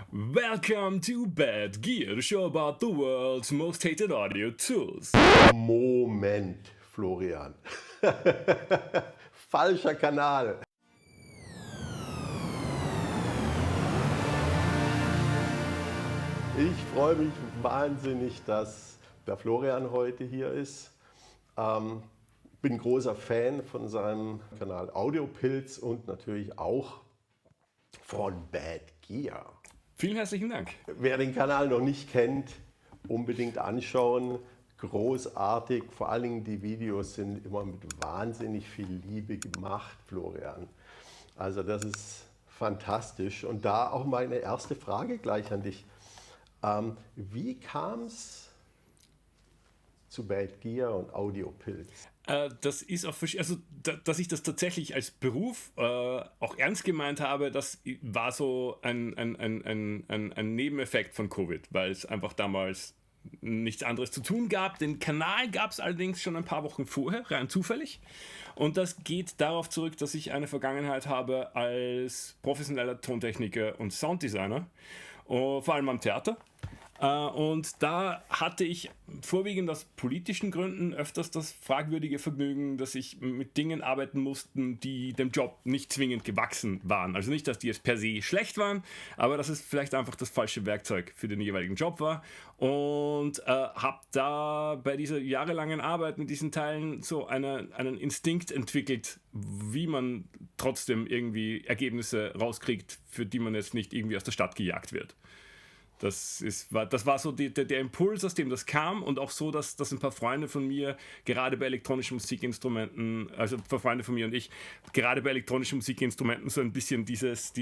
Welcome to Bad Gear, the show about the world's most hated audio tools. Moment, Florian. Falscher Kanal. Ich freue mich wahnsinnig, dass der Florian heute hier ist. Bin großer Fan von seinem Kanal Audiopilz und natürlich auch von Bad Gear. Vielen herzlichen Dank. Wer den Kanal noch nicht kennt, unbedingt anschauen. Großartig, vor allen Dingen die Videos sind immer mit wahnsinnig viel Liebe gemacht, Florian. Also das ist fantastisch. Und da auch meine erste Frage gleich an dich. Wie kam es zu Bad Gear und Audiopilz? Das ist auch, also dass ich das tatsächlich als Beruf auch ernst gemeint habe, das war so ein Nebeneffekt von Covid, weil es einfach damals nichts anderes zu tun gab. Den Kanal gab es allerdings schon ein paar Wochen vorher, rein zufällig. Und das geht darauf zurück, dass ich eine Vergangenheit habe als professioneller Tontechniker und Sounddesigner, vor allem am Theater. Und da hatte ich vorwiegend aus politischen Gründen öfters das fragwürdige Vergnügen, dass ich mit Dingen arbeiten musste, die dem Job nicht zwingend gewachsen waren. Also nicht, dass die es per se schlecht waren, aber dass es vielleicht einfach das falsche Werkzeug für den jeweiligen Job war. Und habe da bei dieser jahrelangen Arbeit mit diesen Teilen so einen Instinkt entwickelt, wie man trotzdem irgendwie Ergebnisse rauskriegt, für die man jetzt nicht irgendwie aus der Stadt gejagt wird. Das war so der Impuls, aus dem das kam, und auch so, dass ein paar Freunde von mir, gerade bei elektronischen Musikinstrumenten, also ein paar Freunde von mir und ich, gerade bei elektronischen Musikinstrumenten so ein bisschen dieses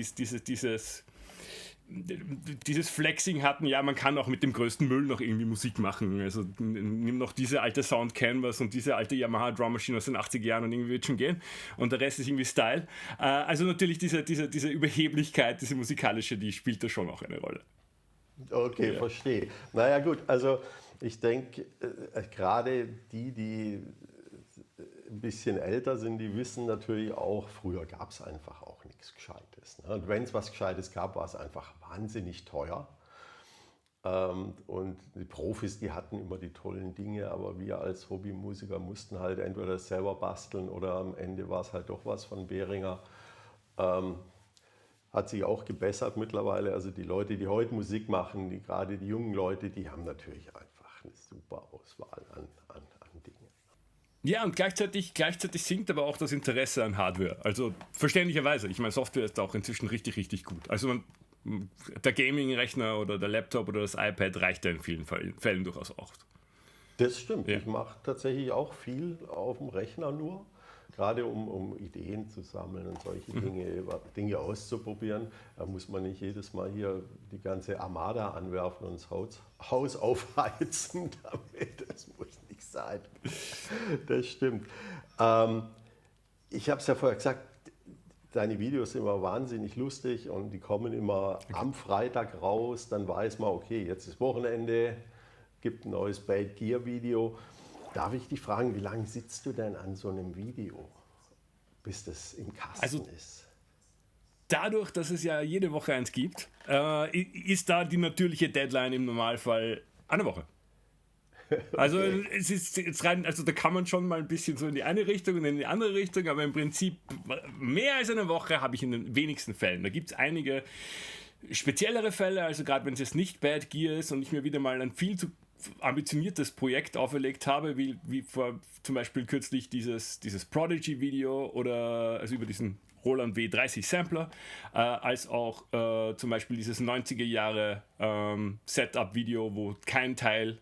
Flexing hatten, ja, man kann auch mit dem größten Müll noch irgendwie Musik machen. Also nimm noch diese alte Sound Canvas und diese alte Yamaha Drum Machine aus den 80er Jahren und irgendwie wird schon gehen. Und der Rest ist irgendwie Style. Also natürlich diese Überheblichkeit, diese musikalische, die spielt da schon auch eine Rolle. Okay, ja. Verstehe. Naja gut, also ich denke, gerade die ein bisschen älter sind, die wissen natürlich auch, früher gab es einfach auch nichts Gescheites. Ne? Und wenn es was Gescheites gab, war es einfach wahnsinnig teuer. Und die Profis, die hatten immer die tollen Dinge, aber wir als Hobbymusiker mussten halt entweder das selber basteln oder am Ende war es halt doch was von Behringer. Hat sich auch gebessert mittlerweile. Also die Leute, die heute Musik machen, gerade die jungen Leute, die haben natürlich einfach eine super Auswahl an Dingen. Ja, und gleichzeitig sinkt aber auch das Interesse an Hardware. Also verständlicherweise. Ich meine, Software ist auch inzwischen richtig, richtig gut. Also der Gaming-Rechner oder der Laptop oder das iPad reicht ja in vielen Fällen durchaus auch. Das stimmt. Ja. Ich mache tatsächlich auch viel auf dem Rechner nur. Gerade um Ideen zu sammeln und solche Dinge auszuprobieren. Da muss man nicht jedes Mal hier die ganze Armada anwerfen und das Haus aufheizen damit. Das muss nicht sein. Das stimmt. Ich habe es ja vorher gesagt, deine Videos sind immer wahnsinnig lustig und die kommen immer am Freitag raus. Dann weiß man, okay, jetzt ist Wochenende, gibt ein neues Bad Gear Video. Darf ich dich fragen, wie lange sitzt du denn an so einem Video, bis das im Kasten ist? Dadurch, dass es ja jede Woche eins gibt, ist da die natürliche Deadline im Normalfall eine Woche. Also okay. Es ist jetzt rein, also da kann man schon mal ein bisschen so in die eine Richtung und in die andere Richtung, aber im Prinzip mehr als eine Woche habe ich in den wenigsten Fällen. Da gibt es einige speziellere Fälle, also gerade wenn es jetzt nicht Bad Gear ist und ich mir wieder mal ein viel zu ambitioniertes Projekt auferlegt habe, wie vor zum Beispiel kürzlich dieses Prodigy-Video oder also über diesen Roland W30 Sampler, als auch zum Beispiel dieses 90er Jahre Setup-Video, wo kein Teil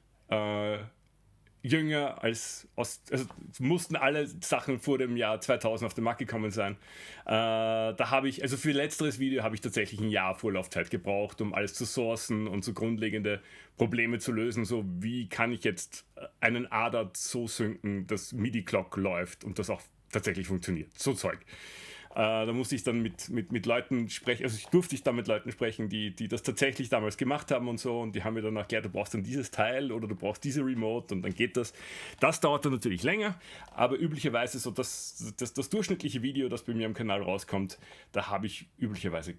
jünger als also mussten alle Sachen vor dem Jahr 2000 auf den Markt gekommen sein. Da habe ich, also für letzteres Video habe ich tatsächlich ein Jahr Vorlaufzeit gebraucht, um alles zu sourcen und so grundlegende Probleme zu lösen. So, wie kann ich jetzt einen ADAT so synken, dass MIDI-Clock läuft und das auch tatsächlich funktioniert. So Zeug. Da musste ich dann mit Leuten sprechen, also ich durfte dann mit Leuten sprechen, die das tatsächlich damals gemacht haben und so, und die haben mir dann erklärt, du brauchst dann dieses Teil oder du brauchst diese Remote und dann geht das. Das dauert dann natürlich länger, aber üblicherweise so das durchschnittliche Video, das bei mir am Kanal rauskommt, da habe ich üblicherweise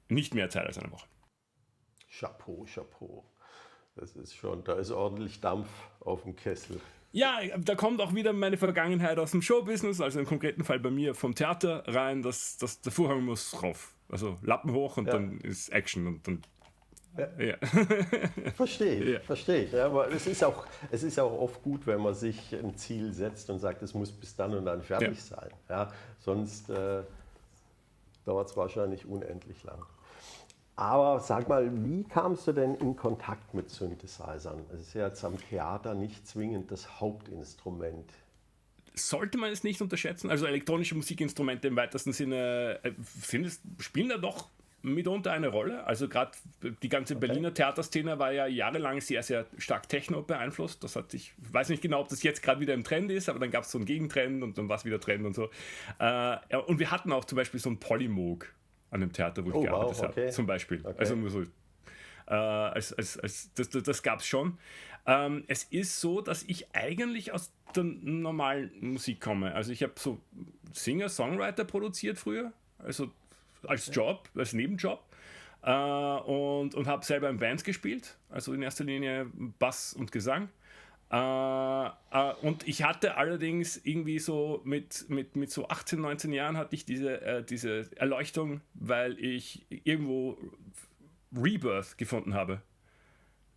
nicht mehr Zeit als eine Woche. Chapeau, Chapeau. Das ist schon, da ist ordentlich Dampf auf dem Kessel. Ja, da kommt auch wieder meine Vergangenheit aus dem Showbusiness, also im konkreten Fall bei mir vom Theater rein, dass der Vorhang muss rauf. Also Lappen hoch und dann ist Action und dann. Ja. Verstehe ich. Ja, aber es ist auch oft gut, wenn man sich ein Ziel setzt und sagt, es muss bis dann und dann fertig sein. Ja, sonst dauert es wahrscheinlich unendlich lang. Aber sag mal, wie kamst du denn in Kontakt mit Synthesizern? Es ist ja jetzt am Theater nicht zwingend das Hauptinstrument. Sollte man es nicht unterschätzen? Also elektronische Musikinstrumente im weitesten Sinne spielen da doch mitunter eine Rolle. Also gerade die ganze Berliner Theaterszene war ja jahrelang sehr, sehr stark Techno beeinflusst. Das hat sich, ich weiß nicht genau, ob das jetzt gerade wieder im Trend ist, aber dann gab es so einen Gegentrend und dann war es wieder Trend und so. Und wir hatten auch zum Beispiel so einen Polymoog an dem Theater, wo ich gearbeitet habe, zum Beispiel. Okay. Also nur so. Das gab es schon. Es ist so, dass ich eigentlich aus der normalen Musik komme. Also ich habe so Singer-Songwriter produziert früher, also als Job, als Nebenjob. Und habe selber in Bands gespielt, also in erster Linie Bass und Gesang. Und ich hatte allerdings irgendwie so mit so 18, 19 Jahren hatte ich diese Erleuchtung, weil ich irgendwo Rebirth gefunden habe.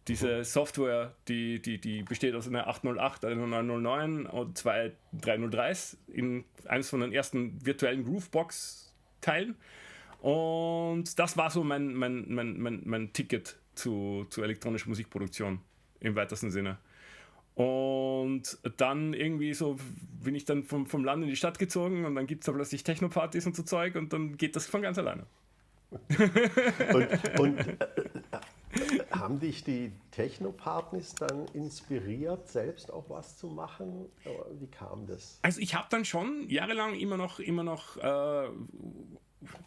Diese Software, die besteht aus einer 808, einer 909 und zwei 303s in eines von den ersten virtuellen Groovebox-Teilen. Und das war so mein Ticket zu elektronischer Musikproduktion im weitesten Sinne. Und dann irgendwie so bin ich dann vom Land in die Stadt gezogen und dann gibt es da plötzlich Techno-Partys und so Zeug und dann geht das von ganz alleine. Und haben dich die Techno-Partys dann inspiriert, selbst auch was zu machen? Wie kam das? Also ich habe dann schon jahrelang immer noch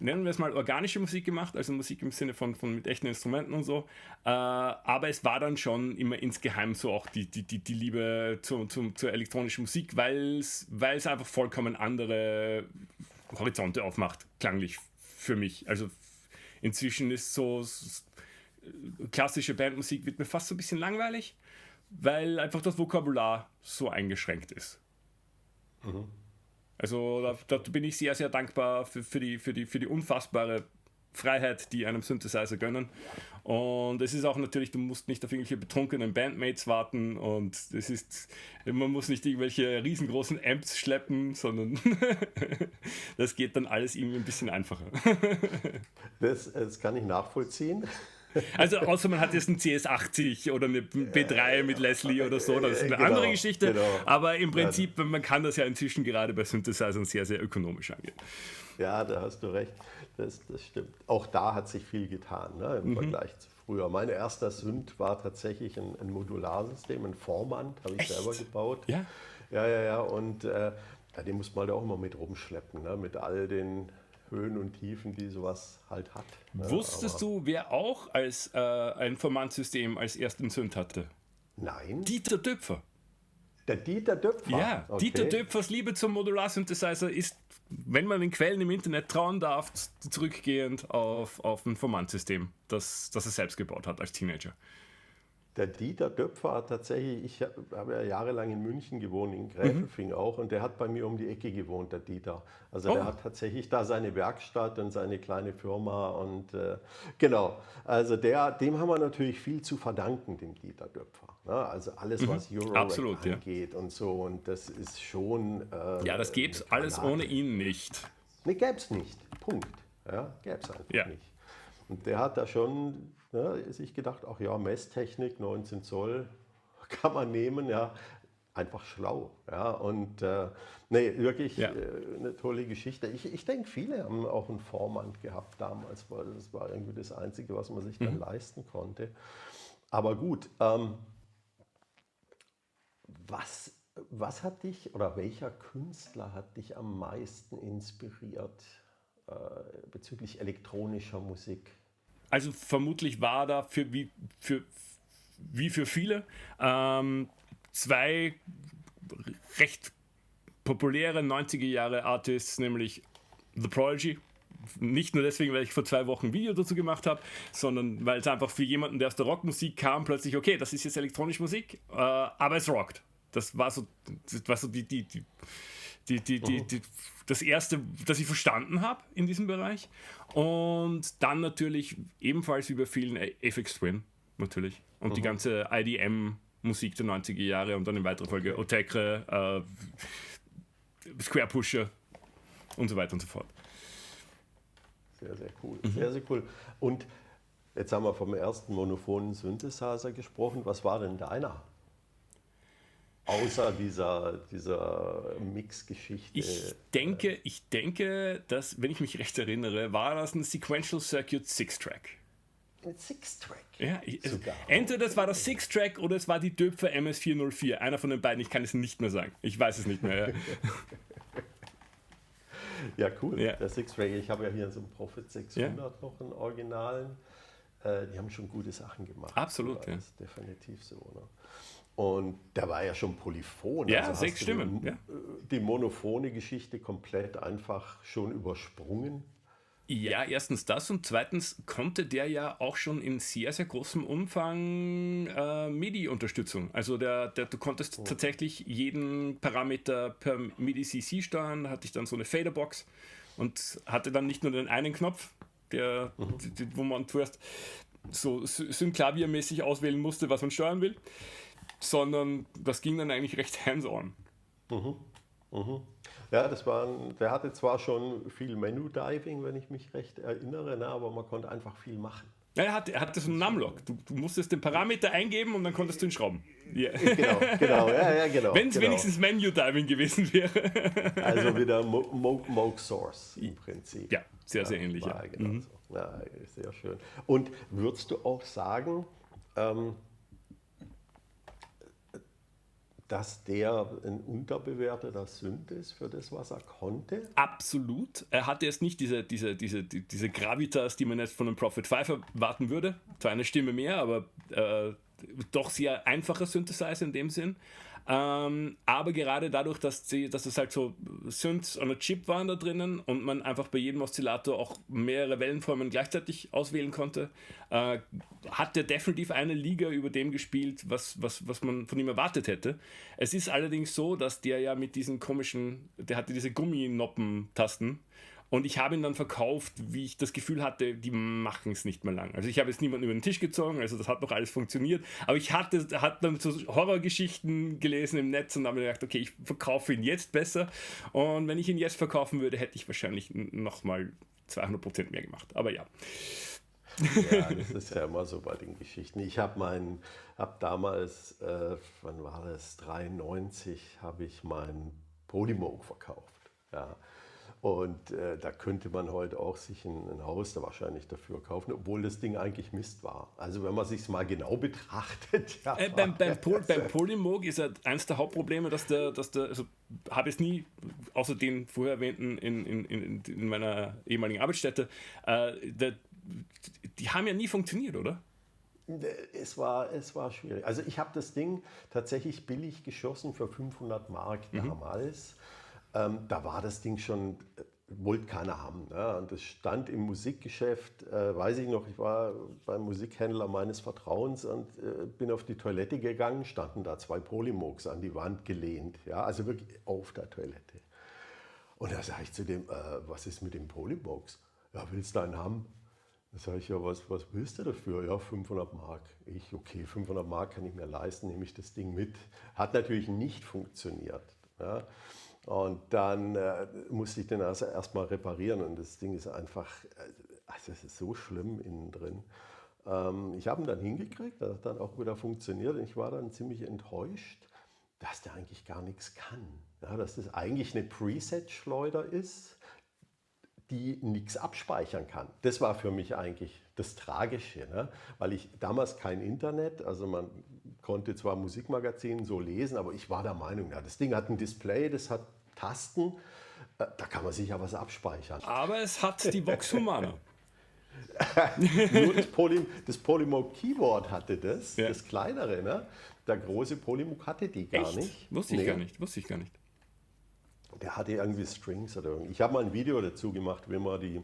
nennen wir es mal organische Musik gemacht, also Musik im Sinne von mit echten Instrumenten und so. Aber es war dann schon immer insgeheim so auch die Liebe zur elektronischen Musik, weil es einfach vollkommen andere Horizonte aufmacht, klanglich für mich. Also inzwischen ist so klassische Bandmusik wird mir fast so ein bisschen langweilig, weil einfach das Vokabular so eingeschränkt ist. Mhm. Also da bin ich sehr, sehr dankbar für die unfassbare Freiheit, die einem Synthesizer gönnen. Und es ist auch natürlich, du musst nicht auf irgendwelche betrunkenen Bandmates warten und man muss nicht irgendwelche riesengroßen Amps schleppen, sondern das geht dann alles irgendwie ein bisschen einfacher. Das kann ich nachvollziehen. Also außer man hat jetzt einen CS80 oder eine B3 mit Leslie oder so, das ist eine andere Geschichte. Genau. Aber im Prinzip, man kann das ja inzwischen gerade bei Synthesizern sehr, sehr ökonomisch angehen. Ja, da hast du recht. Das stimmt. Auch da hat sich viel getan, ne, im Vergleich zu früher. Mein erster Synth war tatsächlich ein Modularsystem, ein Formant, habe ich selber gebaut. Ja? Ja. Und den muss man da auch immer mit rumschleppen, ne, mit all den Höhen und Tiefen, die sowas halt hat. Wusstest du, wer auch ein Formantsystem als ersten Synth hatte? Nein. Dieter Döpfer. Der Dieter Döpfer? Ja, okay. Dieter Döpfers Liebe zum Modular-Synthesizer ist, wenn man den Quellen im Internet trauen darf, zurückgehend auf ein Formantsystem, das er selbst gebaut hat als Teenager. Der Dieter Döpfer hat tatsächlich, ich habe ja jahrelang in München gewohnt, in Gräfelfing auch, und der hat bei mir um die Ecke gewohnt, der Dieter. Also der hat tatsächlich da seine Werkstatt und seine kleine Firma und genau. Also dem haben wir natürlich viel zu verdanken, dem Dieter Döpfer. Ne? Also alles, was Eurorack angeht und so, und das ist schon... ja, das gäbe es alles ohne ihn nicht. Ne, gäbe es nicht. Punkt. Ja, gäbe es einfach nicht. Und der hat da schon sich gedacht, ach ja, Messtechnik, 19 Zoll, kann man nehmen, ja, einfach schlau. Ja, und wirklich eine tolle Geschichte. Ich denke, viele haben auch einen Vormand gehabt damals, weil das war irgendwie das Einzige, was man sich dann leisten konnte. Aber gut, was hat dich oder welcher Künstler hat dich am meisten inspiriert bezüglich elektronischer Musik? Also vermutlich war da wie für viele zwei recht populäre 90er Jahre Artists, nämlich The Prodigy, nicht nur deswegen, weil ich vor 2 Wochen ein Video dazu gemacht habe, sondern weil es einfach für jemanden, der aus der Rockmusik kam, plötzlich, okay, das ist jetzt elektronische Musik, aber es rockt. Das war so das erste, das ich verstanden habe in diesem Bereich. Und dann natürlich ebenfalls wie bei vielen Aphex Twin natürlich. Und die ganze IDM-Musik der 90er Jahre und dann in weiterer Folge Otekre, Square Pusher und so weiter und so fort. Sehr, sehr cool. Sehr, sehr cool. Und jetzt haben wir vom ersten monophonen Synthesizer gesprochen. Was war denn deiner? Außer dieser Mix-Geschichte. Ich denke, dass, wenn ich mich recht erinnere, war das ein Sequential Circuit Six-Track. Ein Six-Track? Ja, entweder das war das Six-Track oder es war die Döpfer MS404. Einer von den beiden, ich kann es nicht mehr sagen. Ich weiß es nicht mehr. Ja, ja cool. Ja. Der Six-Track, ich habe ja hier so einen Prophet 600 noch einen Originalen. Die haben schon gute Sachen gemacht. Absolut, ja. Das ist definitiv so. Ne? Und der war ja schon polyphon. Ja, also 6 Stimmen. Die monophone Geschichte komplett einfach schon übersprungen. Ja, erstens das und zweitens konnte der ja auch schon in sehr, sehr großem Umfang MIDI-Unterstützung. Also du konntest tatsächlich jeden Parameter per MIDI-CC steuern, da hatte ich dann so eine Faderbox und hatte dann nicht nur den einen Knopf, wo man zuerst so Synklaviermäßig auswählen musste, was man steuern will, sondern das ging dann eigentlich recht hands-on. Ja, der hatte zwar schon viel Menu-Diving, wenn ich mich recht erinnere, ne, aber man konnte einfach viel machen. Ja, er hatte so einen Numlock. Du musstest den Parameter eingeben und dann konntest du ihn schrauben. Yeah. Genau. Wenn es wenigstens Menu-Diving gewesen wäre. Also wieder Moog Source im Prinzip. Ja, sehr, sehr ähnlich. Ja, genau so. Ja, sehr schön. Und würdest du auch sagen, dass der ein unterbewerteter Synth ist für das, was er konnte? Absolut. Er hatte jetzt nicht diese Gravitas, die man jetzt von einem Prophet 5 erwarten würde. Zwar eine Stimme mehr, aber doch sehr einfacher Synthesizer in dem Sinn. Aber gerade dadurch, dass es halt so Synths on a Chip waren da drinnen und man einfach bei jedem Oszillator auch mehrere Wellenformen gleichzeitig auswählen konnte, hat der definitiv eine Liga über dem gespielt, was man von ihm erwartet hätte. Es ist allerdings so, dass der ja mit diesen der hatte diese Gumminoppen-Tasten. Und ich habe ihn dann verkauft, wie ich das Gefühl hatte, die machen es nicht mehr lang. Also ich habe jetzt niemanden über den Tisch gezogen, also das hat noch alles funktioniert. Aber ich hatte dann so Horrorgeschichten gelesen im Netz und habe mir gedacht, okay, ich verkaufe ihn jetzt besser. Und wenn ich ihn jetzt verkaufen würde, hätte ich wahrscheinlich nochmal 200% mehr gemacht. Aber ja. Ja, das ist ja immer so bei den Geschichten. Ich habe damals, wann war das, 93, habe ich meinen Polymoog verkauft. Ja. Und da könnte man heute auch sich ein Haus da wahrscheinlich dafür kaufen, obwohl das Ding eigentlich Mist war. Also wenn man sich es mal genau betrachtet. Ja, beim Polymoog ist ja eines der Hauptprobleme, dass also habe ich es nie, außer den vorher erwähnten in meiner ehemaligen Arbeitsstätte, die haben ja nie funktioniert, oder? Es war schwierig. Also ich habe das Ding tatsächlich billig geschossen für 500 Mark damals. Da war das Ding schon, wollte keiner haben. Ne? Und das stand im Musikgeschäft, weiß ich noch, ich war beim Musikhändler meines Vertrauens und bin auf die Toilette gegangen, standen da 2 Polymoogs an die Wand gelehnt. Ja? Also wirklich auf der Toilette. Und da sage ich zu dem, was ist mit den Polymoogs? Ja, willst du einen haben? Da sage ich, ja, was willst du dafür? Ja, 500 Mark. Okay, 500 Mark kann ich mir leisten, nehme ich das Ding mit. Hat natürlich nicht funktioniert. Ja? Und dann musste ich den also erstmal reparieren und das Ding ist einfach, also es ist so schlimm innen drin. Ich habe ihn dann hingekriegt, das hat dann auch wieder funktioniert und ich war dann ziemlich enttäuscht, dass der eigentlich gar nichts kann. Ja, dass das eigentlich eine Preset-Schleuder ist, die nichts abspeichern kann. Das war für mich eigentlich das Tragische, ne? Weil ich damals kein Internet, also man konnte zwar Musikmagazinen so lesen, aber ich war der Meinung, ja, das Ding hat ein Display, das hat Tasten, da kann man sicher was abspeichern. Aber es hat die Vox Humana. Nur das Polymoog Keyboard hatte das, ja. Das kleinere, ne? Der große Polymoog hatte die gar nicht. Wusste ich gar nicht. Der hatte irgendwie Strings oder irgendwie. Ich habe mal ein Video dazu gemacht, wie man die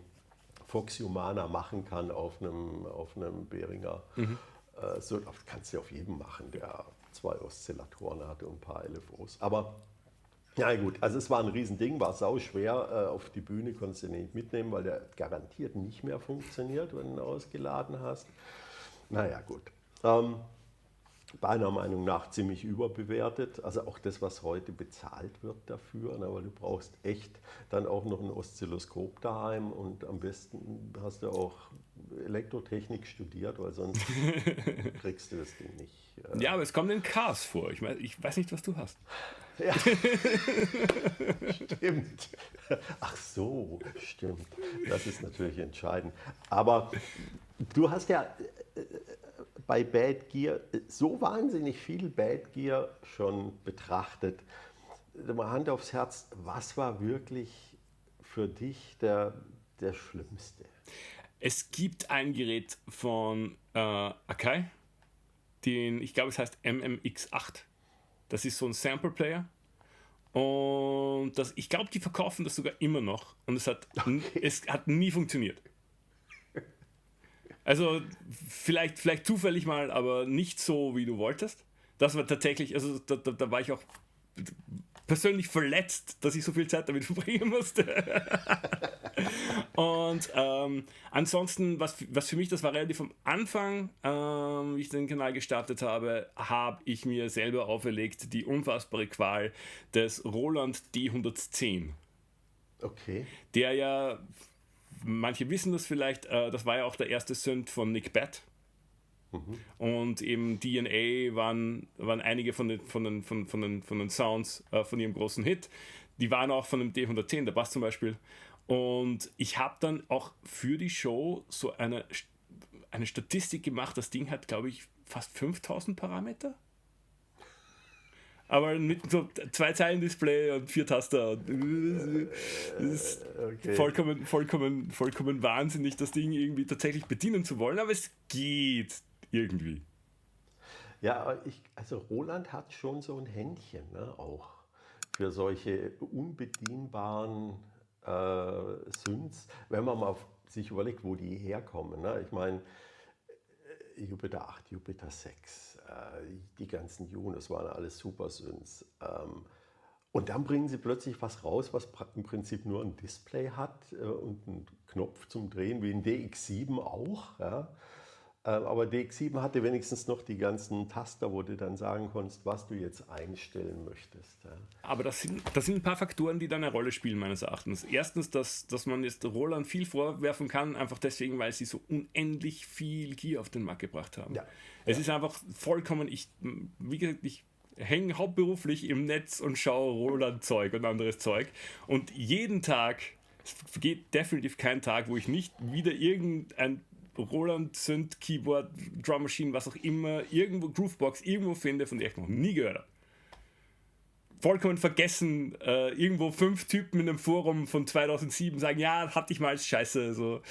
Foxy Humana machen kann auf einem Behringer. So, das kannst du auf jedem machen, der 2 Oszillatoren hatte und ein paar LFOs. Aber ja gut, also es war ein Riesending, war sau schwer. Auf die Bühne konntest du den nicht mitnehmen, weil der garantiert nicht mehr funktioniert, wenn du ihn ausgeladen hast. Naja gut. Meiner Meinung nach ziemlich überbewertet. Also auch das, was heute bezahlt wird dafür. Ne, weil du brauchst echt dann auch noch ein Oszilloskop daheim und am besten hast du auch Elektrotechnik studiert, weil sonst kriegst du das Ding nicht. Ja, aber es kommt in Cars vor. Ich weiß nicht, was du hast. Ja, stimmt. Ach so, stimmt. Das ist natürlich entscheidend. Aber du hast ja bei Bad Gear so wahnsinnig viel Bad Gear schon betrachtet. Mal Hand aufs Herz, was war wirklich für dich der Schlimmste? Es gibt ein Gerät von Akai, ich glaube, es heißt MMX8. Das ist so ein Sample Player. Und ich glaube, die verkaufen das sogar immer noch. Und es hat nie funktioniert. Also vielleicht zufällig mal, aber nicht so, wie du wolltest. Das war tatsächlich, also da war ich auch persönlich verletzt, dass ich so viel Zeit damit verbringen musste. Und ansonsten, was für mich, das war relativ am Anfang, wie ich den Kanal gestartet habe, habe ich mir selber auferlegt die unfassbare Qual des Roland D110. Okay. Der ja, manche wissen das vielleicht, das war ja auch der erste Synth von Nick Batt. Und eben DNA waren einige von den Sounds von ihrem großen Hit. Die waren auch von dem D110, der Bass zum Beispiel. Und ich habe dann auch für die Show so eine Statistik gemacht. Das Ding hat, glaube ich, fast 5000 Parameter. Aber mit so 2-Zeilen-Display und 4 Taster. Das ist okay. vollkommen wahnsinnig, das Ding irgendwie tatsächlich bedienen zu wollen. Aber es geht irgendwie. Ja, also Roland hat schon so ein Händchen, ne, auch für solche unbedienbaren Synths, wenn man mal sich überlegt, wo die herkommen. Ne? Ich meine, Jupiter 8, Jupiter 6, die ganzen Junos waren alles super Synths. Und dann bringen sie plötzlich was raus, was im Prinzip nur ein Display hat und einen Knopf zum Drehen, wie ein DX7 auch. Ja? Aber DX7 hatte wenigstens noch die ganzen Taster, wo du dann sagen konntest, was du jetzt einstellen möchtest. Ja. Aber das sind ein paar Faktoren, die dann eine Rolle spielen, meines Erachtens. Erstens, dass man jetzt Roland viel vorwerfen kann, einfach deswegen, weil sie so unendlich viel Gear auf den Markt gebracht haben. Ja. Es ist einfach vollkommen, wie gesagt, ich hänge hauptberuflich im Netz und schaue Roland-Zeug und anderes Zeug. Und jeden Tag, es vergeht definitiv kein Tag, wo ich nicht wieder irgendein Roland Synth, Keyboard, Drum Machine, was auch immer, irgendwo, Groovebox, irgendwo finde, von der ich noch nie gehört habe. Vollkommen vergessen, irgendwo 5 Typen in einem Forum von 2007 sagen, ja, hatte ich mal als Scheiße. So.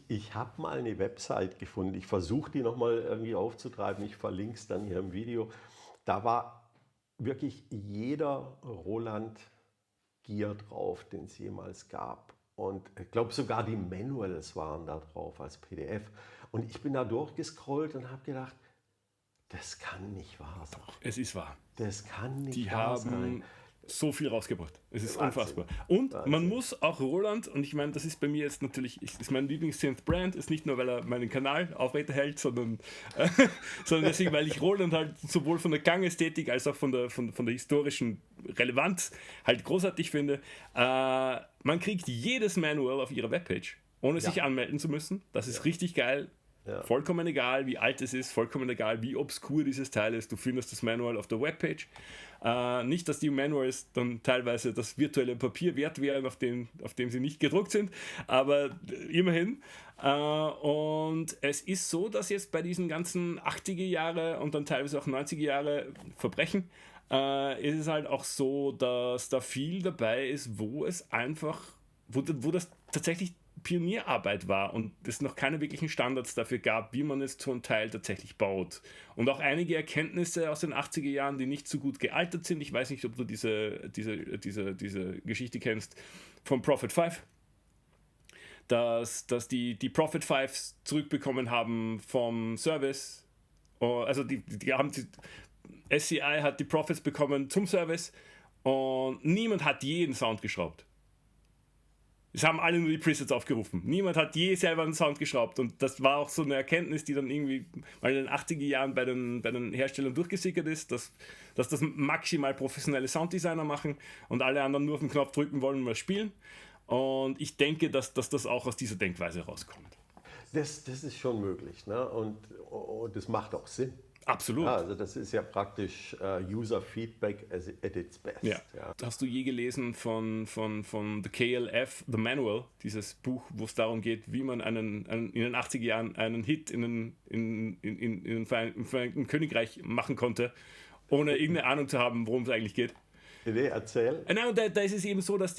Ich habe mal eine Website gefunden, ich versuche die nochmal irgendwie aufzutreiben, ich verlinke es dann hier im Video. Da war wirklich jeder Roland Gear drauf, den es jemals gab. Und ich glaube, sogar die Manuals waren da drauf als PDF. Und ich bin da durchgescrollt und habe gedacht, das kann nicht wahr sein. Es ist wahr. Das kann nicht Die wahr sein. haben so viel rausgebracht. Es ist Wahnsinn. Unfassbar. Und Wahnsinn. Man muss auch Roland, und ich meine, das ist bei mir jetzt natürlich, ist mein Lieblings-Synth-Brand, ist nicht nur, weil er meinen Kanal aufrechterhält, sondern deswegen, weil ich Roland halt sowohl von der Gangästhetik als auch von der historischen Relevanz halt großartig finde. Man kriegt jedes Manual auf ihrer Webpage, ohne sich anmelden zu müssen. Das ist richtig geil. Ja. Vollkommen egal, wie alt es ist, vollkommen egal, wie obskur dieses Teil ist. Du findest das Manual auf der Webpage. Nicht, dass die Manuals dann teilweise das virtuelle Papier wert wären, auf dem sie nicht gedruckt sind, aber immerhin. Und es ist so, dass jetzt bei diesen ganzen 80er Jahre und dann teilweise auch 90er Jahre Verbrechen ist es halt auch so, dass da viel dabei ist, wo das tatsächlich Pionierarbeit war und es noch keine wirklichen Standards dafür gab, wie man es zum Teil tatsächlich baut. Und auch einige Erkenntnisse aus den 80er Jahren, die nicht so gut gealtert sind. Ich weiß nicht, ob du diese Geschichte kennst von Prophet 5. Dass die Prophet 5 zurückbekommen haben vom Service. Also SCI hat die Prophets bekommen zum Service und niemand hat jeden Sound geschraubt. Es haben alle nur die Presets aufgerufen. Niemand hat je selber einen Sound geschraubt. Und das war auch so eine Erkenntnis, die dann irgendwie mal in den 80er Jahren bei den Herstellern durchgesickert ist, dass das maximal professionelle Sounddesigner machen und alle anderen nur auf den Knopf drücken wollen und mal spielen. Und ich denke, dass das auch aus dieser Denkweise rauskommt. Das ist schon möglich, ne? Und das macht auch Sinn. Absolut. Ja, also das ist ja praktisch User Feedback at its best. Ja. Ja. Hast du je gelesen von The KLF, The Manual, dieses Buch, wo es darum geht, wie man in den 80er Jahren einen Hit im Vereinigten Königreich machen konnte, ohne irgendeine Ahnung zu haben, worum es eigentlich geht? Nee, erzähl. Nein, da ist es eben so, dass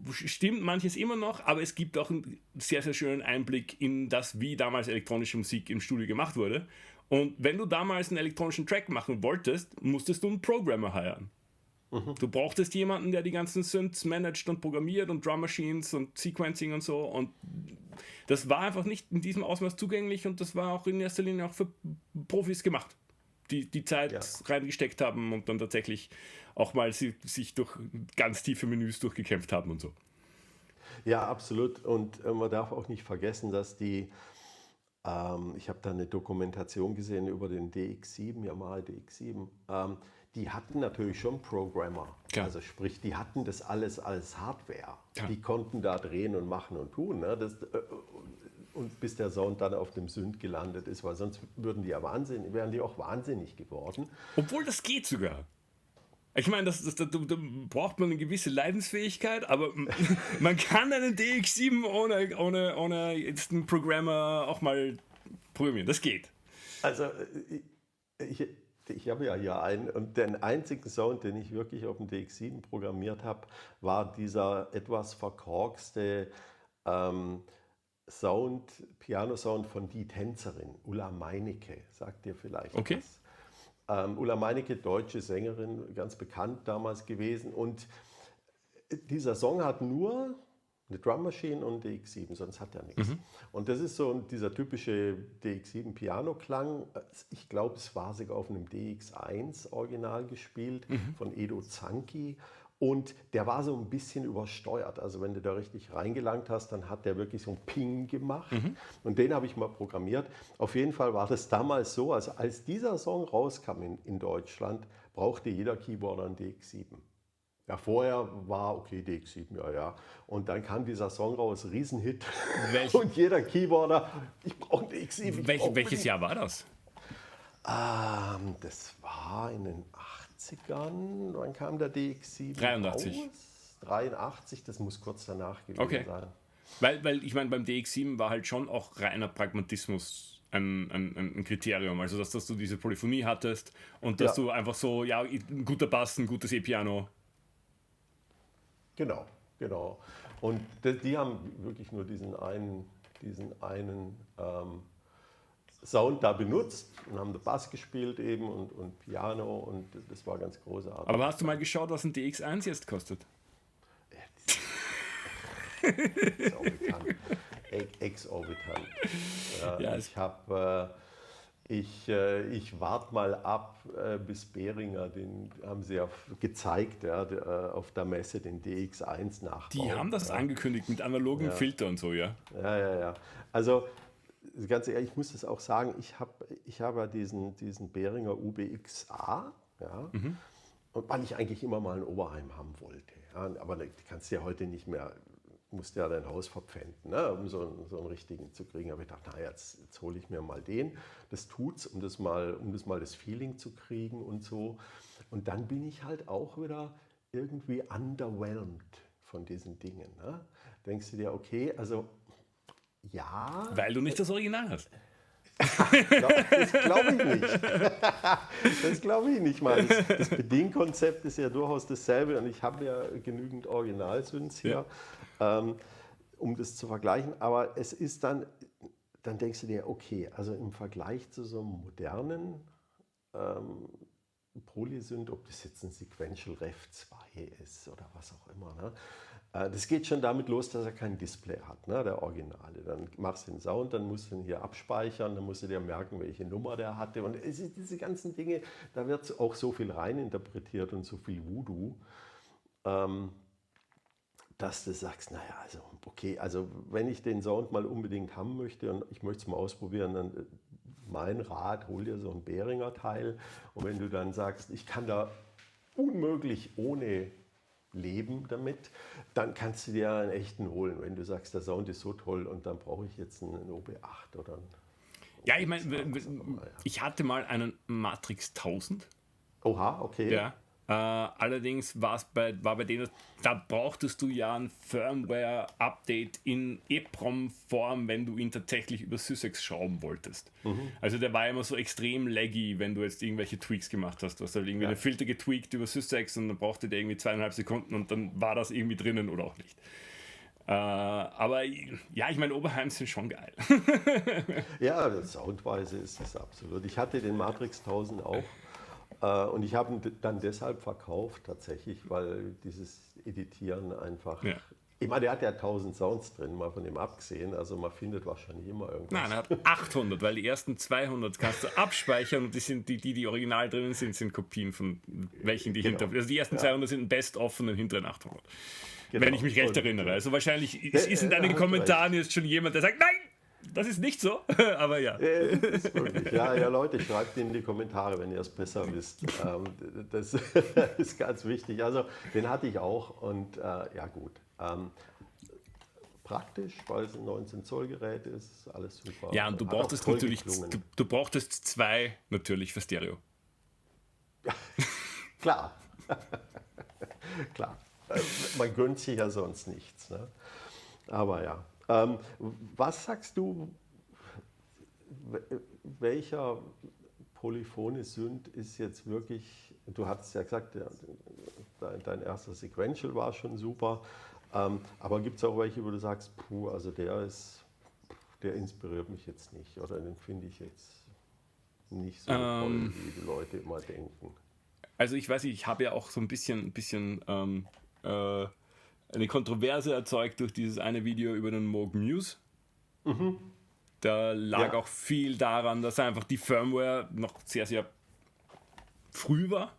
stimmt manches immer noch, aber es gibt auch einen sehr, sehr schönen Einblick in das, wie damals elektronische Musik im Studio gemacht wurde. Und wenn du damals einen elektronischen Track machen wolltest, musstest du einen Programmer hiren. Mhm. Du brauchtest jemanden, der die ganzen Synths managt und programmiert und Drum Machines und Sequencing und so. Und das war einfach nicht in diesem Ausmaß zugänglich und das war auch in erster Linie auch für Profis gemacht, die Zeit reingesteckt haben und dann tatsächlich auch mal sich durch ganz tiefe Menüs durchgekämpft haben und so. Ja, absolut. Und man darf auch nicht vergessen, dass ich habe da eine Dokumentation gesehen über den DX7, Yamaha DX7. Die hatten natürlich schon Programmer. Klar. Also sprich, die hatten das alles als Hardware. Klar. Die konnten da drehen und machen und tun. Ne? Und bis der Sound dann auf dem Synth gelandet ist, weil sonst wären die auch wahnsinnig geworden. Obwohl das geht sogar. Ich meine, da braucht man eine gewisse Leidensfähigkeit, aber man kann einen DX7 ohne jetzt einen Programmer auch mal programmieren. Das geht. Also ich habe ja hier einen und den einzigen Sound, den ich wirklich auf dem DX7 programmiert habe, war dieser etwas verkorkste Piano-Sound von Die Tänzerin, Ulla Meinecke, sagt dir vielleicht was. Ulla Meinecke, deutsche Sängerin, ganz bekannt damals gewesen. Und dieser Song hat nur eine Drum Machine und DX7, sonst hat er nichts. Mhm. Und das ist so dieser typische DX7-Piano-Klang. Ich glaube, es war sogar auf einem DX1 original gespielt, von Edo Zanki. Und der war so ein bisschen übersteuert. Also wenn du da richtig reingelangt hast, dann hat der wirklich so ein Ping gemacht. Mhm. Und den habe ich mal programmiert. Auf jeden Fall war das damals so, also als dieser Song rauskam in Deutschland, brauchte jeder Keyboarder einen DX7. Ja, vorher war okay, DX7, ja. Und dann kam dieser Song raus, Riesenhit. Und jeder Keyboarder, ich brauche einen DX7. Welches Jahr war das? Das war in den 80ern. Wann kam der DX7 83. raus? 83, das muss kurz danach gewesen sein. Weil ich meine, beim DX7 war halt schon auch reiner Pragmatismus ein Kriterium. Also, dass du diese Polyphonie hattest und dass du einfach so, ja, ein guter Bass, ein gutes E-Piano. Genau. Und die haben wirklich nur diesen einen Sound da benutzt und haben den Bass gespielt eben und Piano und das war ganz großartig. Aber hast du mal geschaut, was ein DX1 jetzt kostet? Exorbitant. Ich warte mal ab, bis Behringer, den haben sie ja gezeigt, auf der Messe den DX1 nachbauen. Die haben das angekündigt mit analogen Filter und so, ja? Ja. Also ganz ehrlich, ich muss das auch sagen, ich habe ja diesen Behringer UBXA, und weil ich eigentlich immer mal ein Oberheim haben wollte. Ja, aber die kannst du ja heute nicht mehr, musst ja dein Haus verpfänden, ne, um so einen richtigen zu kriegen. Aber ich dachte, jetzt hole ich mir mal den. Das tut's, um das mal das Feeling zu kriegen und so. Und dann bin ich halt auch wieder irgendwie underwhelmed von diesen Dingen. Ne? Denkst du dir, okay, also ja. Weil du nicht das Original hast. Das glaube ich nicht. Das glaube ich nicht mal. Das Bedienkonzept ist ja durchaus dasselbe und ich habe ja genügend Original-Synths hier. Ja. um das zu vergleichen. Aber es ist dann denkst du dir, okay, also im Vergleich zu so einem modernen ähm, Polysynth, ob das jetzt ein Sequential Rev 2 ist oder was auch immer, ne? Das geht schon damit los, dass er kein Display hat, ne, der Originale. Dann machst du den Sound, dann musst du ihn hier abspeichern, dann musst du dir merken, welche Nummer der hatte. Und es ist diese ganzen Dinge, da wird auch so viel reininterpretiert und so viel Voodoo, ähm, dass du sagst, naja, also okay, also wenn ich den Sound mal unbedingt haben möchte und ich möchte es mal ausprobieren, dann mein Rat, hol dir so ein Behringer Teil. Und wenn du dann sagst, ich kann da unmöglich ohne leben damit, dann kannst du dir einen echten holen. Wenn du sagst, der Sound ist so toll und dann brauche ich jetzt einen OB8 oder einen Ja, ich OB2, meine, was auch immer, ja. ich hatte mal einen Matrix 1000. Oha, okay. Ja. Allerdings war bei denen, da brauchtest du ja ein Firmware-Update in EEPROM-Form, wenn du ihn tatsächlich über Sysex schrauben wolltest. Also der war immer so extrem laggy, wenn du jetzt irgendwelche Tweaks gemacht hast. Du hast halt irgendwie Ja. eine Filter getweakt über Sysex und dann brauchte der irgendwie 2,5 Sekunden und dann war das irgendwie drinnen oder auch nicht. Aber ja, ich meine, Oberheims sind schon geil. Ja, soundweise ist es absolut. Ich hatte den Matrix 1000 auch. Und ich habe ihn dann deshalb verkauft, tatsächlich, weil dieses Editieren einfach. Ja. Ich meine, der hat ja 1000 Sounds drin, mal von dem abgesehen. Also man findet wahrscheinlich immer irgendwas. Nein, er hat 800, weil die ersten 200 kannst du abspeichern und die original drinnen sind Kopien von welchen die Genau. hinter. Also die ersten 200 sind ein Best-of von den hinteren 800. Genau. Wenn ich mich recht Und, erinnere. Also wahrscheinlich ist in er deinen hat Kommentaren recht. jetzt schon jemand, der sagt, nein, das ist nicht so. Aber ja. Ist möglich. Ja, Leute, schreibt in die Kommentare, wenn ihr es besser wisst. Das ist ganz wichtig. Also den hatte ich auch und ja gut. Praktisch, weil es ein 19 Zoll Gerät ist, alles super. Ja, und du Hat auch brauchtest toll natürlich, geklungen. du brauchtest 2 natürlich für Stereo. Klar. Klar. Man gönnt sich ja sonst nichts. Ne? Aber ja. Was sagst du, welcher polyphone Synth ist jetzt wirklich, du hattest ja gesagt, dein erster Sequential war schon super, aber gibt es auch welche, wo du sagst, puh, also der inspiriert mich jetzt nicht oder den finde ich jetzt nicht so toll, wie die Leute immer denken. Also ich weiß nicht, ich habe ja auch so ein bisschen eine Kontroverse erzeugt durch dieses eine Video über den Moog Muse. Da lag Ja. auch viel daran, dass einfach die Firmware noch sehr, sehr früh war.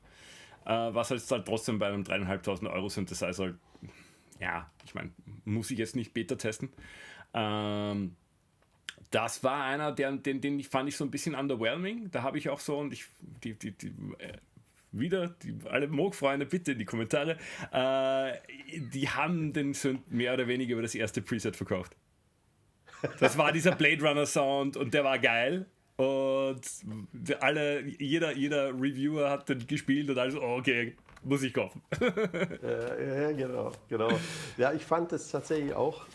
Was halt trotzdem bei einem 3.500 Euro Synthesizer, ja, ich meine, muss ich jetzt nicht Beta testen. Das war einer, den fand ich so ein bisschen underwhelming. Da habe ich auch so, und alle Moog-Freunde, bitte in die Kommentare, die haben den Synth mehr oder weniger über das erste Preset verkauft. Das war dieser Blade Runner Sound und der war geil. Und jeder Reviewer hat den gespielt und alles, oh, okay, muss ich kaufen. Ja, genau. Ja, ich fand das tatsächlich auch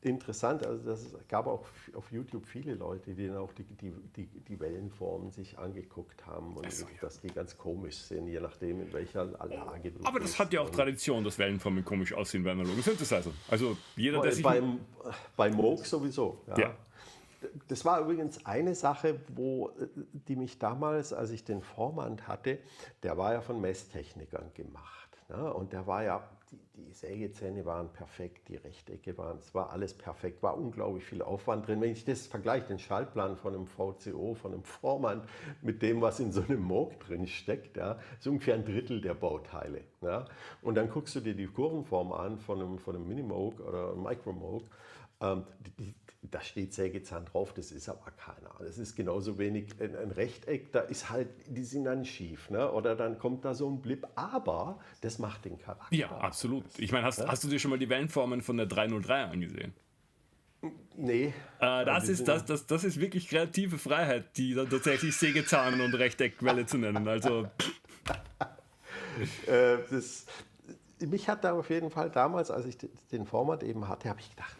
interessant. Also es gab auch auf YouTube viele Leute, die dann auch die Wellenformen sich angeguckt haben und So, ja. dass die ganz komisch sind, je nachdem in welcher Lage du Aber das bist. hat ja auch Und Tradition, dass Wellenformen komisch aussehen bei analogen Synthesizer. Also jeder, der sich... bei Moog sowieso. Ja. Das war übrigens eine Sache, die mich damals, als ich den Vormand hatte, der war ja von Messtechnikern gemacht. Ne? Und der war ja, die Sägezähne waren perfekt, die Rechtecke waren, es war alles perfekt, war unglaublich viel Aufwand drin. Wenn ich das vergleiche, den Schaltplan von einem VCO, von einem Vormand mit dem, was in so einem Moog drin steckt, ja, ist ungefähr ein Drittel der Bauteile. Ja? Und dann guckst du dir die Kurvenform an von einem Mini-Moog oder einem Micro-Moog. Da steht Sägezahn drauf, das ist aber keiner. Das ist genauso wenig ein Rechteck, da ist halt, die sind dann schief, ne? Oder dann kommt da so ein Blip, aber das macht den Charakter. Ja, absolut. Ich meine, hast du dir schon mal die Wellenformen von der 303 angesehen? Nee. Das ist wirklich kreative Freiheit, die dann tatsächlich Sägezahn und Rechteckwelle zu nennen. Also Mich hat da auf jeden Fall damals, als ich den Format eben hatte, habe ich gedacht,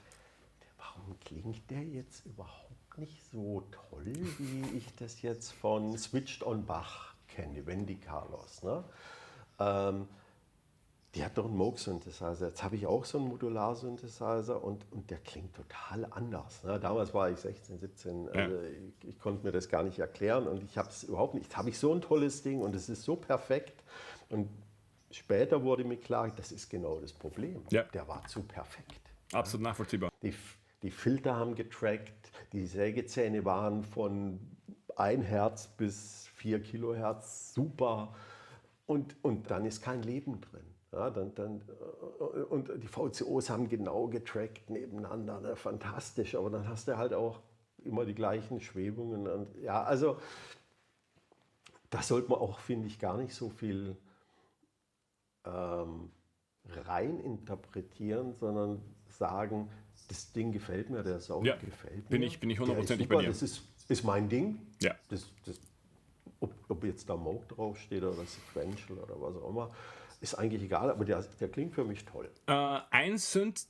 warum klingt der jetzt überhaupt nicht so toll, wie ich das jetzt von Switched on Bach kenne, Wendy Carlos. Ne? die hat doch einen Moog-Synthesizer. Jetzt habe ich auch so einen Modular-Synthesizer und der klingt total anders. Ne? Damals war ich 16, 17, also ich konnte mir das gar nicht erklären und ich habe es überhaupt nicht. Jetzt habe ich so ein tolles Ding und es ist so perfekt. Und später wurde mir klar, das ist genau das Problem. Ja. Der war zu perfekt. Absolut nachvollziehbar. Die Filter haben getrackt, die Sägezähne waren von 1 Hertz bis 4 Kilohertz super und dann ist kein Leben drin. Ja, und die VCOs haben genau getrackt nebeneinander, ne? Fantastisch, aber dann hast du halt auch immer die gleichen Schwebungen. Und, ja, also da sollte man auch, finde ich, gar nicht so viel rein interpretieren, sondern sagen, das Ding gefällt mir, der Sound gefällt mir. Bin ich 100% bei dir. Das ist mein Ding. Ja. Ob jetzt da Moog draufsteht oder Sequential oder was auch immer, ist eigentlich egal, aber der klingt für mich toll. Ein Synth,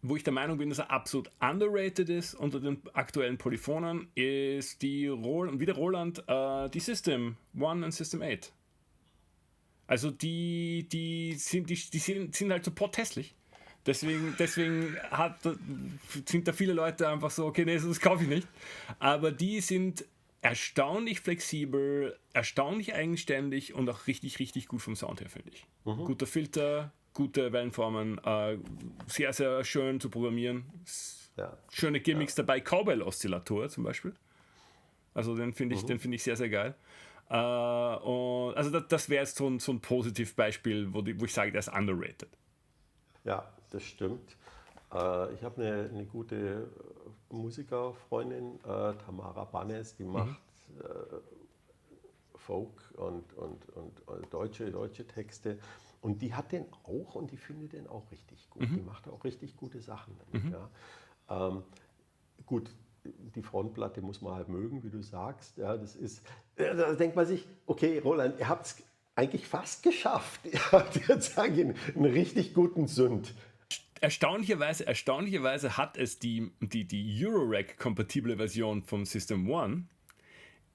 wo ich der Meinung bin, dass er absolut underrated ist unter den aktuellen Polyphonen, ist wie der Roland, die System 1 und System 8. Also die sind halt so potthässlich. Deswegen sind da viele Leute einfach so, okay, nee, das kaufe ich nicht. Aber die sind erstaunlich flexibel, erstaunlich eigenständig und auch richtig, richtig gut vom Sound her, finde ich. Guter Filter, gute Wellenformen, sehr, sehr schön zu programmieren. Ja. Schöne Gimmicks dabei, Cowbell-Oszillator zum Beispiel. Also den finde ich sehr, sehr geil. Und also das wäre jetzt so ein Positivbeispiel, wo ich sage, der ist underrated. Ja, das stimmt. Ich habe eine gute Musikerfreundin, Tamara Bannes, die macht Folk und deutsche Texte. Und die hat den auch und die findet den auch richtig gut. Die macht auch richtig gute Sachen damit. Ja. Gut, die Frontplatte muss man halt mögen, wie du sagst. Ja, da denkt man sich, okay, Roland, ihr habt es eigentlich fast geschafft. Ihr habt jetzt einen richtig guten Synth. Erstaunlicherweise hat es die Eurorack-kompatible Version vom System One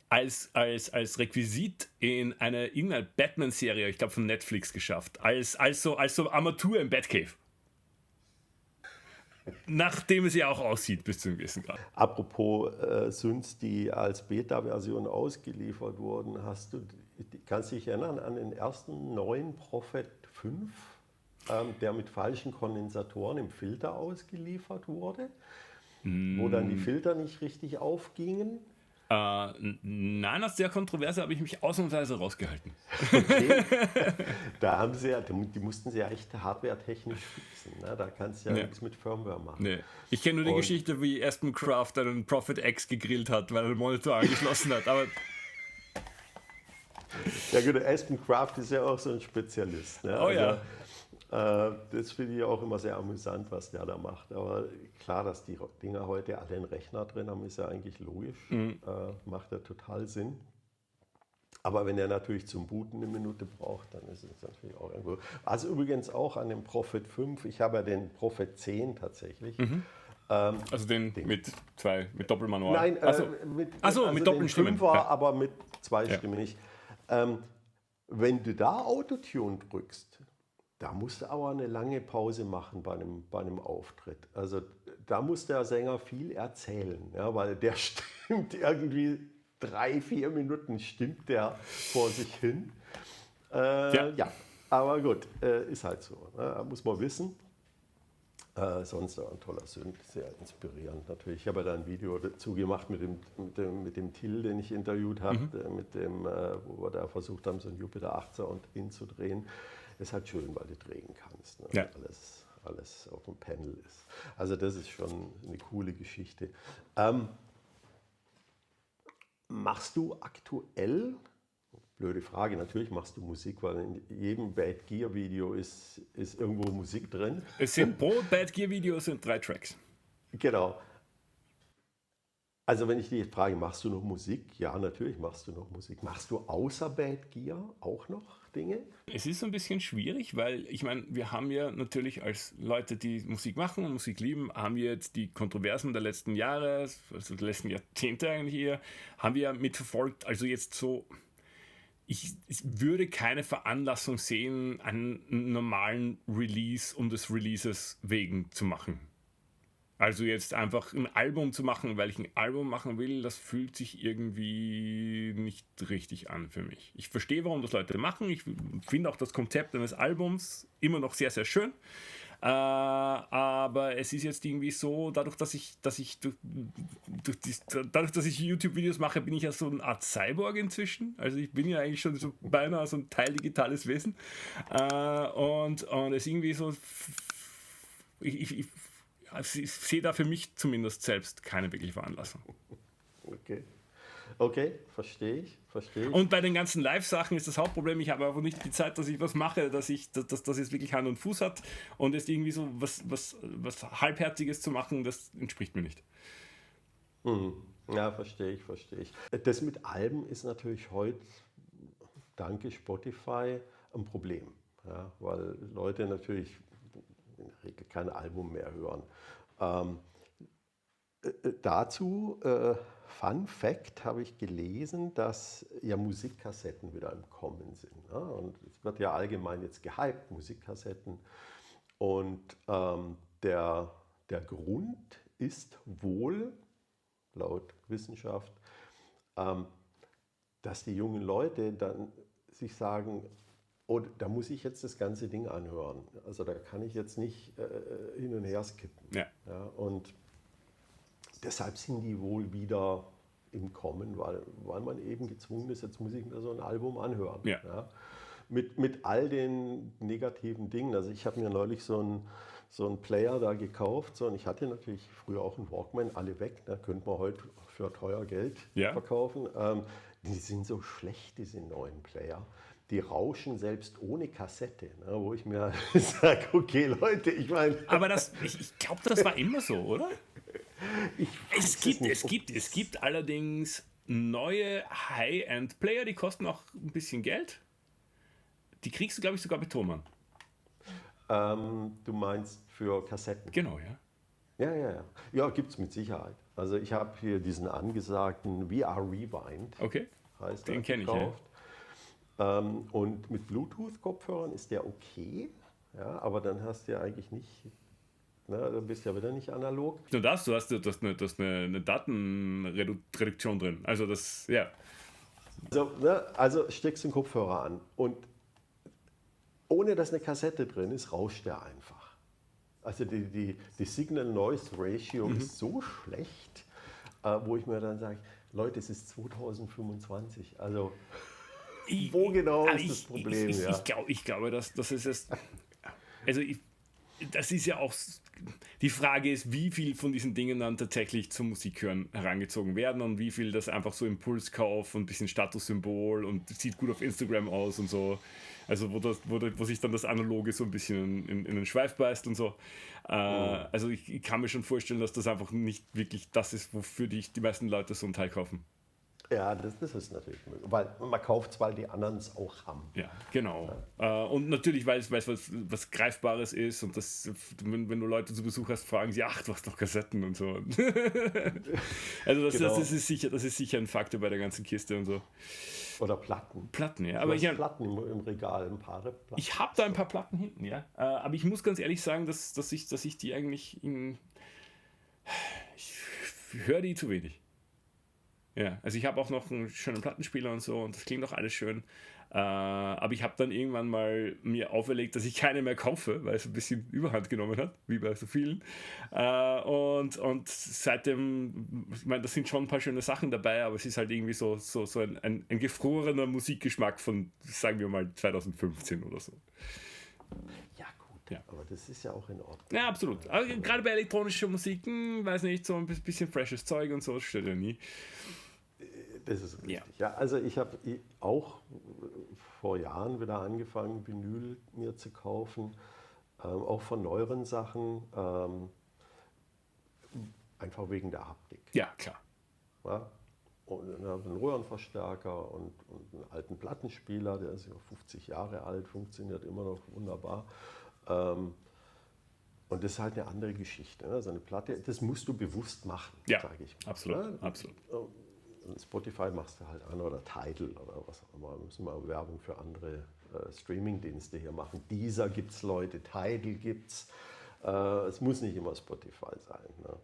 als Requisit in irgendeiner Batman-Serie, ich glaube von Netflix, geschafft. Als so Armatur im Batcave. Nachdem es ja auch aussieht, bis zu einem gewissen Grad. Apropos Synths, die als Beta-Version ausgeliefert wurden, kannst du dich erinnern an den ersten neuen Prophet 5? Der mit falschen Kondensatoren im Filter ausgeliefert wurde, wo dann die Filter nicht richtig aufgingen. Nein, aus der Kontroverse habe ich mich ausnahmsweise rausgehalten. Okay. Die mussten sie ja echt hardware-technisch fixen. Ne? Da kannst du ja nichts mit Firmware machen. Nee. Ich kenne nur die Geschichte, wie Aspen Kraft einen Prophet X gegrillt hat, weil er den Monitor angeschlossen hat. Aber ja gut, Aspen Kraft ist ja auch so ein Spezialist. Ne? Oh ja. Das finde ich auch immer sehr amüsant, was der da macht. Aber klar, dass die Dinger heute alle einen Rechner drin haben, ist ja eigentlich logisch. Macht ja total Sinn. Aber wenn er natürlich zum Booten eine Minute braucht, dann ist es natürlich auch irgendwo. Also übrigens auch an dem Prophet 5, ich habe ja den Prophet 10 tatsächlich. Also den mit Doppelmanual? Nein, mit Doppelstimmen. Ja. Aber mit zweistimmig. Wenn du da Autotune drückst, da musst du aber eine lange Pause machen bei einem Auftritt. Also da muss der Sänger viel erzählen, ja, weil der stimmt irgendwie 3-4 Minuten stimmt der vor sich hin. Ja, aber gut, ist halt so. Ne? Muss man wissen. Sonst ein toller Synth, sehr inspirierend natürlich. Ich habe ja da ein Video dazu gemacht mit dem Till, den ich interviewt habe, wo wir da versucht haben, so einen Jupiter 8 Sound hinzudrehen. Ist halt schön, weil du drehen kannst. Ne? Ja. Alles auf dem Panel ist. Also das ist schon eine coole Geschichte. Machst du aktuell, blöde Frage, natürlich machst du Musik, weil in jedem Bad Gear Video ist irgendwo Musik drin. Es sind pro Bad Gear Video sind 3 Tracks. Genau. Also wenn ich dich jetzt frage, machst du noch Musik? Ja, natürlich machst du noch Musik. Machst du außer Bad Gear auch noch Dinge? Es ist ein bisschen schwierig, weil ich meine, wir haben ja natürlich als Leute, die Musik machen und Musik lieben, haben wir jetzt die Kontroversen der letzten Jahre, also der letzten Jahrzehnte eigentlich eher, haben wir ja mitverfolgt. Also jetzt so ich würde keine Veranlassung sehen, einen normalen Release um des Releases wegen zu machen. Also jetzt einfach ein Album zu machen, weil ich ein Album machen will, das fühlt sich irgendwie nicht richtig an für mich. Ich verstehe, warum das Leute machen. Ich finde auch das Konzept eines Albums immer noch sehr, sehr schön. Aber es ist jetzt irgendwie so, dadurch, dass ich YouTube-Videos mache, bin ich ja so eine Art Cyborg inzwischen. Also ich bin ja eigentlich schon so beinahe so ein Teil digitales Wesen. Und es ist irgendwie so, ich sehe da für mich zumindest selbst keine wirkliche Veranlassung. Okay, verstehe ich. Und bei den ganzen Live-Sachen ist das Hauptproblem, ich habe einfach nicht die Zeit, dass ich was mache, dass das jetzt wirklich Hand und Fuß hat, und jetzt irgendwie so was Halbherziges zu machen, das entspricht mir nicht. Ja, verstehe ich. Das mit Alben ist natürlich heute, danke Spotify, ein Problem. Ja, weil Leute natürlich in der Regel kein Album mehr hören. Dazu, Fun Fact, habe ich gelesen, dass ja Musikkassetten wieder im Kommen sind. Ne? Und es wird ja allgemein jetzt gehypt, Musikkassetten. Und der Grund ist wohl, laut Wissenschaft, dass die jungen Leute dann sich sagen, oh, da muss ich jetzt das ganze Ding anhören. Also da kann ich jetzt nicht hin und her skippen. Ja. Ja, und deshalb sind die wohl wieder im Kommen, weil man eben gezwungen ist, jetzt muss ich mir so ein Album anhören. Ja. Ja. Mit all den negativen Dingen. Also ich habe mir neulich so einen Player da gekauft. Und ich hatte natürlich früher auch einen Walkman, alle weg. Da könnte man heute für teuer Geld verkaufen. Die sind so schlecht, diese neuen Player. Die rauschen selbst ohne Kassette, ne, wo ich mir sage, okay Leute, ich meine... Aber ich glaube, das war immer so, oder? Es gibt allerdings neue High-End-Player, die kosten auch ein bisschen Geld. Die kriegst du, glaube ich, sogar bei Thomann. Du meinst für Kassetten? Genau, ja. Ja. Ja, gibt es mit Sicherheit. Also ich habe hier diesen angesagten VR Rewind. Okay, heißt den kenne ich, ja. Und mit Bluetooth-Kopfhörern ist der okay, ja, aber dann hast du ja eigentlich nicht, du bist ja wieder nicht analog. Nur du hast eine Datenreduktion drin, also das, ja. Also steckst du den Kopfhörer an und ohne dass eine Kassette drin ist, rauscht der einfach. Also die Signal-Noise-Ratio ist so schlecht, wo ich mir dann sage, Leute, es ist 2025, also... Wo genau ist das Problem? Ich glaube, das ist es. Also, das ist ja auch. Die Frage ist, wie viel von diesen Dingen dann tatsächlich zum Musikhören herangezogen werden und wie viel das einfach so Impulskauf und ein bisschen Statussymbol und sieht gut auf Instagram aus und so. Also, wo sich dann das Analoge so ein bisschen in den Schweif beißt und so. Also, ich kann mir schon vorstellen, dass das einfach nicht wirklich das ist, wofür die meisten Leute so ein Teil kaufen. Ja, das ist natürlich möglich. Weil man kauft es, weil die anderen es auch haben. Ja, genau. Ja. Und natürlich, weil es was Greifbares ist und das, wenn du Leute zu Besuch hast, fragen sie, ach, du hast doch Kassetten und so. Also das ist sicher ein Faktor bei der ganzen Kiste und so. Oder Platten. Platten, ja. Aber Platten im Regal, ein paar Platten. Ich habe da ein paar Platten hinten, ja. Aber ich muss ganz ehrlich sagen, dass ich die eigentlich ich höre die zu wenig. Ja, also ich habe auch noch einen schönen Plattenspieler und so und das klingt auch alles schön. Aber ich habe dann irgendwann mal mir auferlegt, dass ich keine mehr kaufe, weil es ein bisschen Überhand genommen hat, wie bei so vielen. Und seitdem, ich meine, da sind schon ein paar schöne Sachen dabei, aber es ist halt irgendwie so ein gefrorener Musikgeschmack von, sagen wir mal, 2015 oder so. Ja, gut, ja. Aber das ist ja auch in Ordnung. Ja, absolut. Aber gerade bei elektronischer Musik, weiß nicht, so ein bisschen freshes Zeug und so, das stört ja nie. Das ist richtig. Ja, also ich habe auch vor Jahren wieder angefangen, Vinyl mir zu kaufen, auch von neueren Sachen, einfach wegen der Haptik. Ja, klar. Ja? Und dann habe ich einen Röhrenverstärker und einen alten Plattenspieler, der ist ja 50 Jahre alt, funktioniert immer noch wunderbar. Und das ist halt eine andere Geschichte. Ne? So eine Platte, das musst du bewusst machen, ja, sage ich mal. Absolut, ja? absolut. Spotify machst du halt an oder Tidal oder was auch immer. Müssen wir Werbung für andere Streaming-Dienste hier machen. Deezer gibt es Leute, Tidal gibt es. Es muss nicht immer Spotify sein. Ne?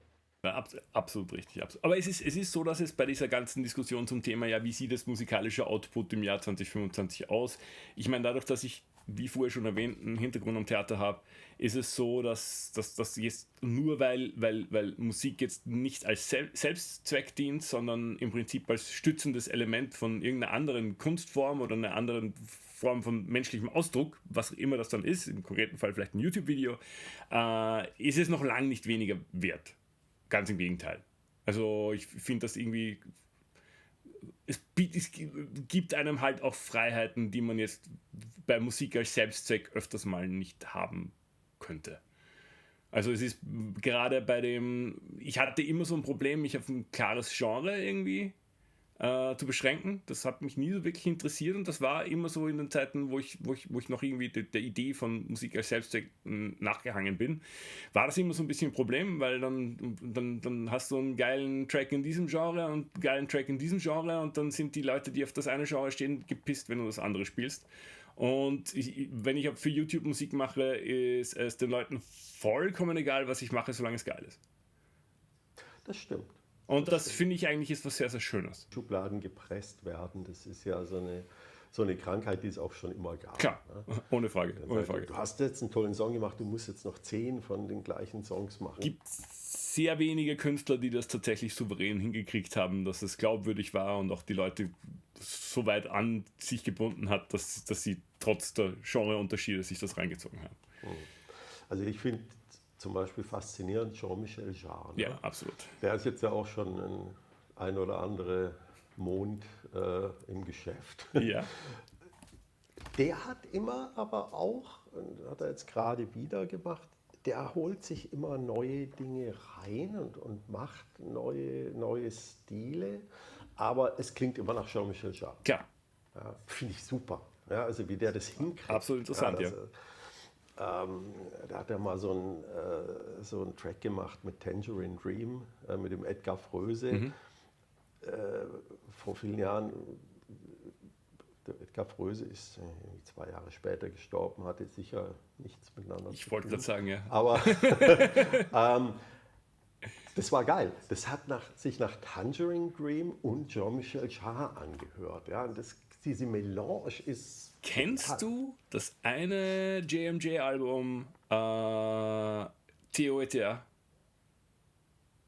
Ja, absolut richtig. Aber es ist so, dass es bei dieser ganzen Diskussion zum Thema, ja, wie sieht das musikalische Output im Jahr 2025 aus? Ich meine, dadurch, dass ich, wie vorher schon erwähnt, einen Hintergrund am Theater habe, ist es so, dass jetzt nur weil Musik jetzt nicht als Selbstzweck dient, sondern im Prinzip als stützendes Element von irgendeiner anderen Kunstform oder einer anderen Form von menschlichem Ausdruck, was immer das dann ist, im konkreten Fall vielleicht ein YouTube-Video, ist es noch lange nicht weniger wert. Ganz im Gegenteil. Also ich finde das irgendwie, es gibt einem halt auch Freiheiten, die man jetzt bei Musik als Selbstzweck öfters mal nicht haben könnte. Also es ist gerade bei dem, ich hatte immer so ein Problem, mich auf ein klares Genre irgendwie zu beschränken. Das hat mich nie so wirklich interessiert und das war immer so in den Zeiten, wo ich noch irgendwie der Idee von Musik als Selbstzweck nachgehangen bin, war das immer so ein bisschen ein Problem, weil dann hast du einen geilen Track in diesem Genre und einen geilen Track in diesem Genre und dann sind die Leute, die auf das eine Genre stehen, gepisst, wenn du das andere spielst. Und wenn ich für YouTube Musik mache, ist es den Leuten vollkommen egal, was ich mache, solange es geil ist. Das stimmt. Und das finde ich eigentlich ist was sehr, sehr Schönes. Schubladen gepresst werden, das ist ja so eine Krankheit, die es auch schon immer gab. Klar, ne? ohne Frage. Du hast jetzt einen tollen Song gemacht, du musst jetzt noch 10 von den gleichen Songs machen. Es gibt sehr wenige Künstler, die das tatsächlich souverän hingekriegt haben, dass es glaubwürdig war und auch die Leute so weit an sich gebunden hat, dass sie trotz der Genreunterschiede sich das reingezogen haben. Also ich finde zum Beispiel faszinierend Jean-Michel Jarre. Ne? Ja, absolut. Der ist jetzt ja auch schon ein oder andere Mond im Geschäft. Ja. Der hat immer aber auch, hat er jetzt gerade wieder gemacht, der holt sich immer neue Dinge rein und macht neue Stile, aber es klingt immer nach Jean-Michel Jarre. Klar. Ja, finde ich super. Ja, also wie der das hinkriegt. Absolut interessant, ja. Da hat er mal so einen Track gemacht mit Tangerine Dream, mit dem Edgar Froese. Vor vielen Jahren, der Edgar Froese ist 2 Jahre später gestorben, hatte sicher nichts miteinander zu tun. Ich wollte gerade sagen, ja. Aber das war geil. Das hat sich nach Tangerine Dream und Jean-Michel Jarre angehört. Ja? Und diese Melange ist... Kennst du das eine JMJ-Album T.O.E.T.A.?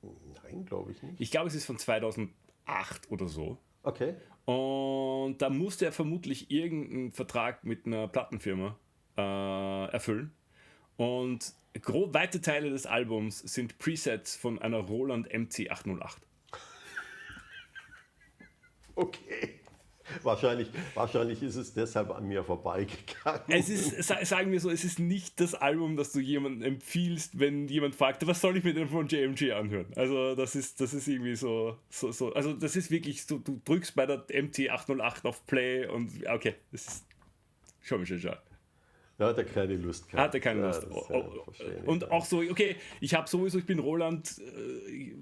Nein, glaube ich nicht. Ich glaube, es ist von 2008 oder so. Okay. Und da musste er vermutlich irgendeinen Vertrag mit einer Plattenfirma erfüllen. Und weite Teile des Albums sind Presets von einer Roland MC808. Okay. Wahrscheinlich ist es deshalb an mir vorbeigegangen. Es ist, sagen wir so, es ist nicht das Album, das du jemandem empfiehlst, wenn jemand fragt, was soll ich mir denn von JMG anhören? Also das ist irgendwie so, also das ist wirklich so, du drückst bei der MC808 auf Play und okay, das ist schon schon schade. Da hat er keine Lust gehabt. Hatte keine Lust. Und auch so, okay, ich bin Roland,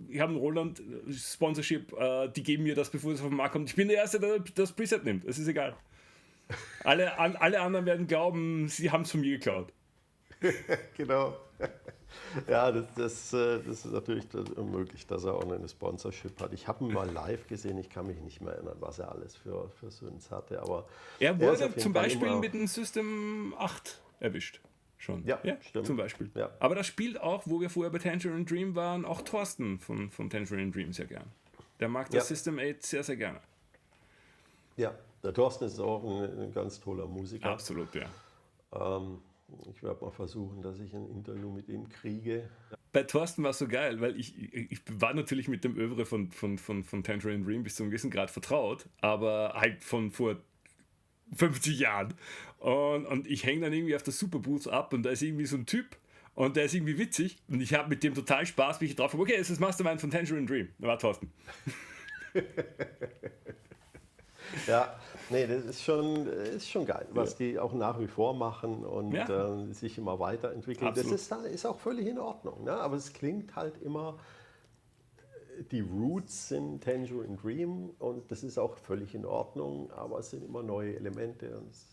ich habe ein Roland Sponsorship, die geben mir das, bevor es auf den Markt kommt. Ich bin der Erste, der das Preset nimmt. Es ist egal. Alle anderen werden glauben, sie haben es von mir geklaut. Genau. Ja, das ist natürlich unmöglich, dass er auch eine Sponsorship hat. Ich habe ihn mal live gesehen, ich kann mich nicht mehr erinnern, was er alles für Synths hatte. Aber er wurde zum Beispiel mit dem System 8 erwischt. Schon. Ja, stimmt. Zum Beispiel. Ja. Aber das spielt auch, wo wir vorher bei Tangerine Dream waren, auch Thorsten von Tangerine Dream sehr gern. Der mag das System 8 sehr, sehr gerne. Ja, der Thorsten ist auch ein ganz toller Musiker. Absolut, ja. Ich werde mal versuchen, dass ich ein Interview mit ihm kriege. Bei Thorsten war es so geil, weil ich war natürlich mit dem Övre von Tangerine Dream bis zu einem gewissen Grad vertraut, aber halt von vor 50 Jahren. Und ich hänge dann irgendwie auf der Superbooth ab und da ist irgendwie so ein Typ und der ist irgendwie witzig und ich habe mit dem total Spaß, bin ich drauf, okay, es ist das Mastermind von Tangerine Dream. Da war Thorsten. Ja, nee, das ist schon geil, was die auch nach wie vor machen und sich immer weiterentwickeln. Absolut. Das ist auch völlig in Ordnung, ne? Aber es klingt halt immer die Roots sind Tangerine Dream und das ist auch völlig in Ordnung, aber es sind immer neue Elemente und es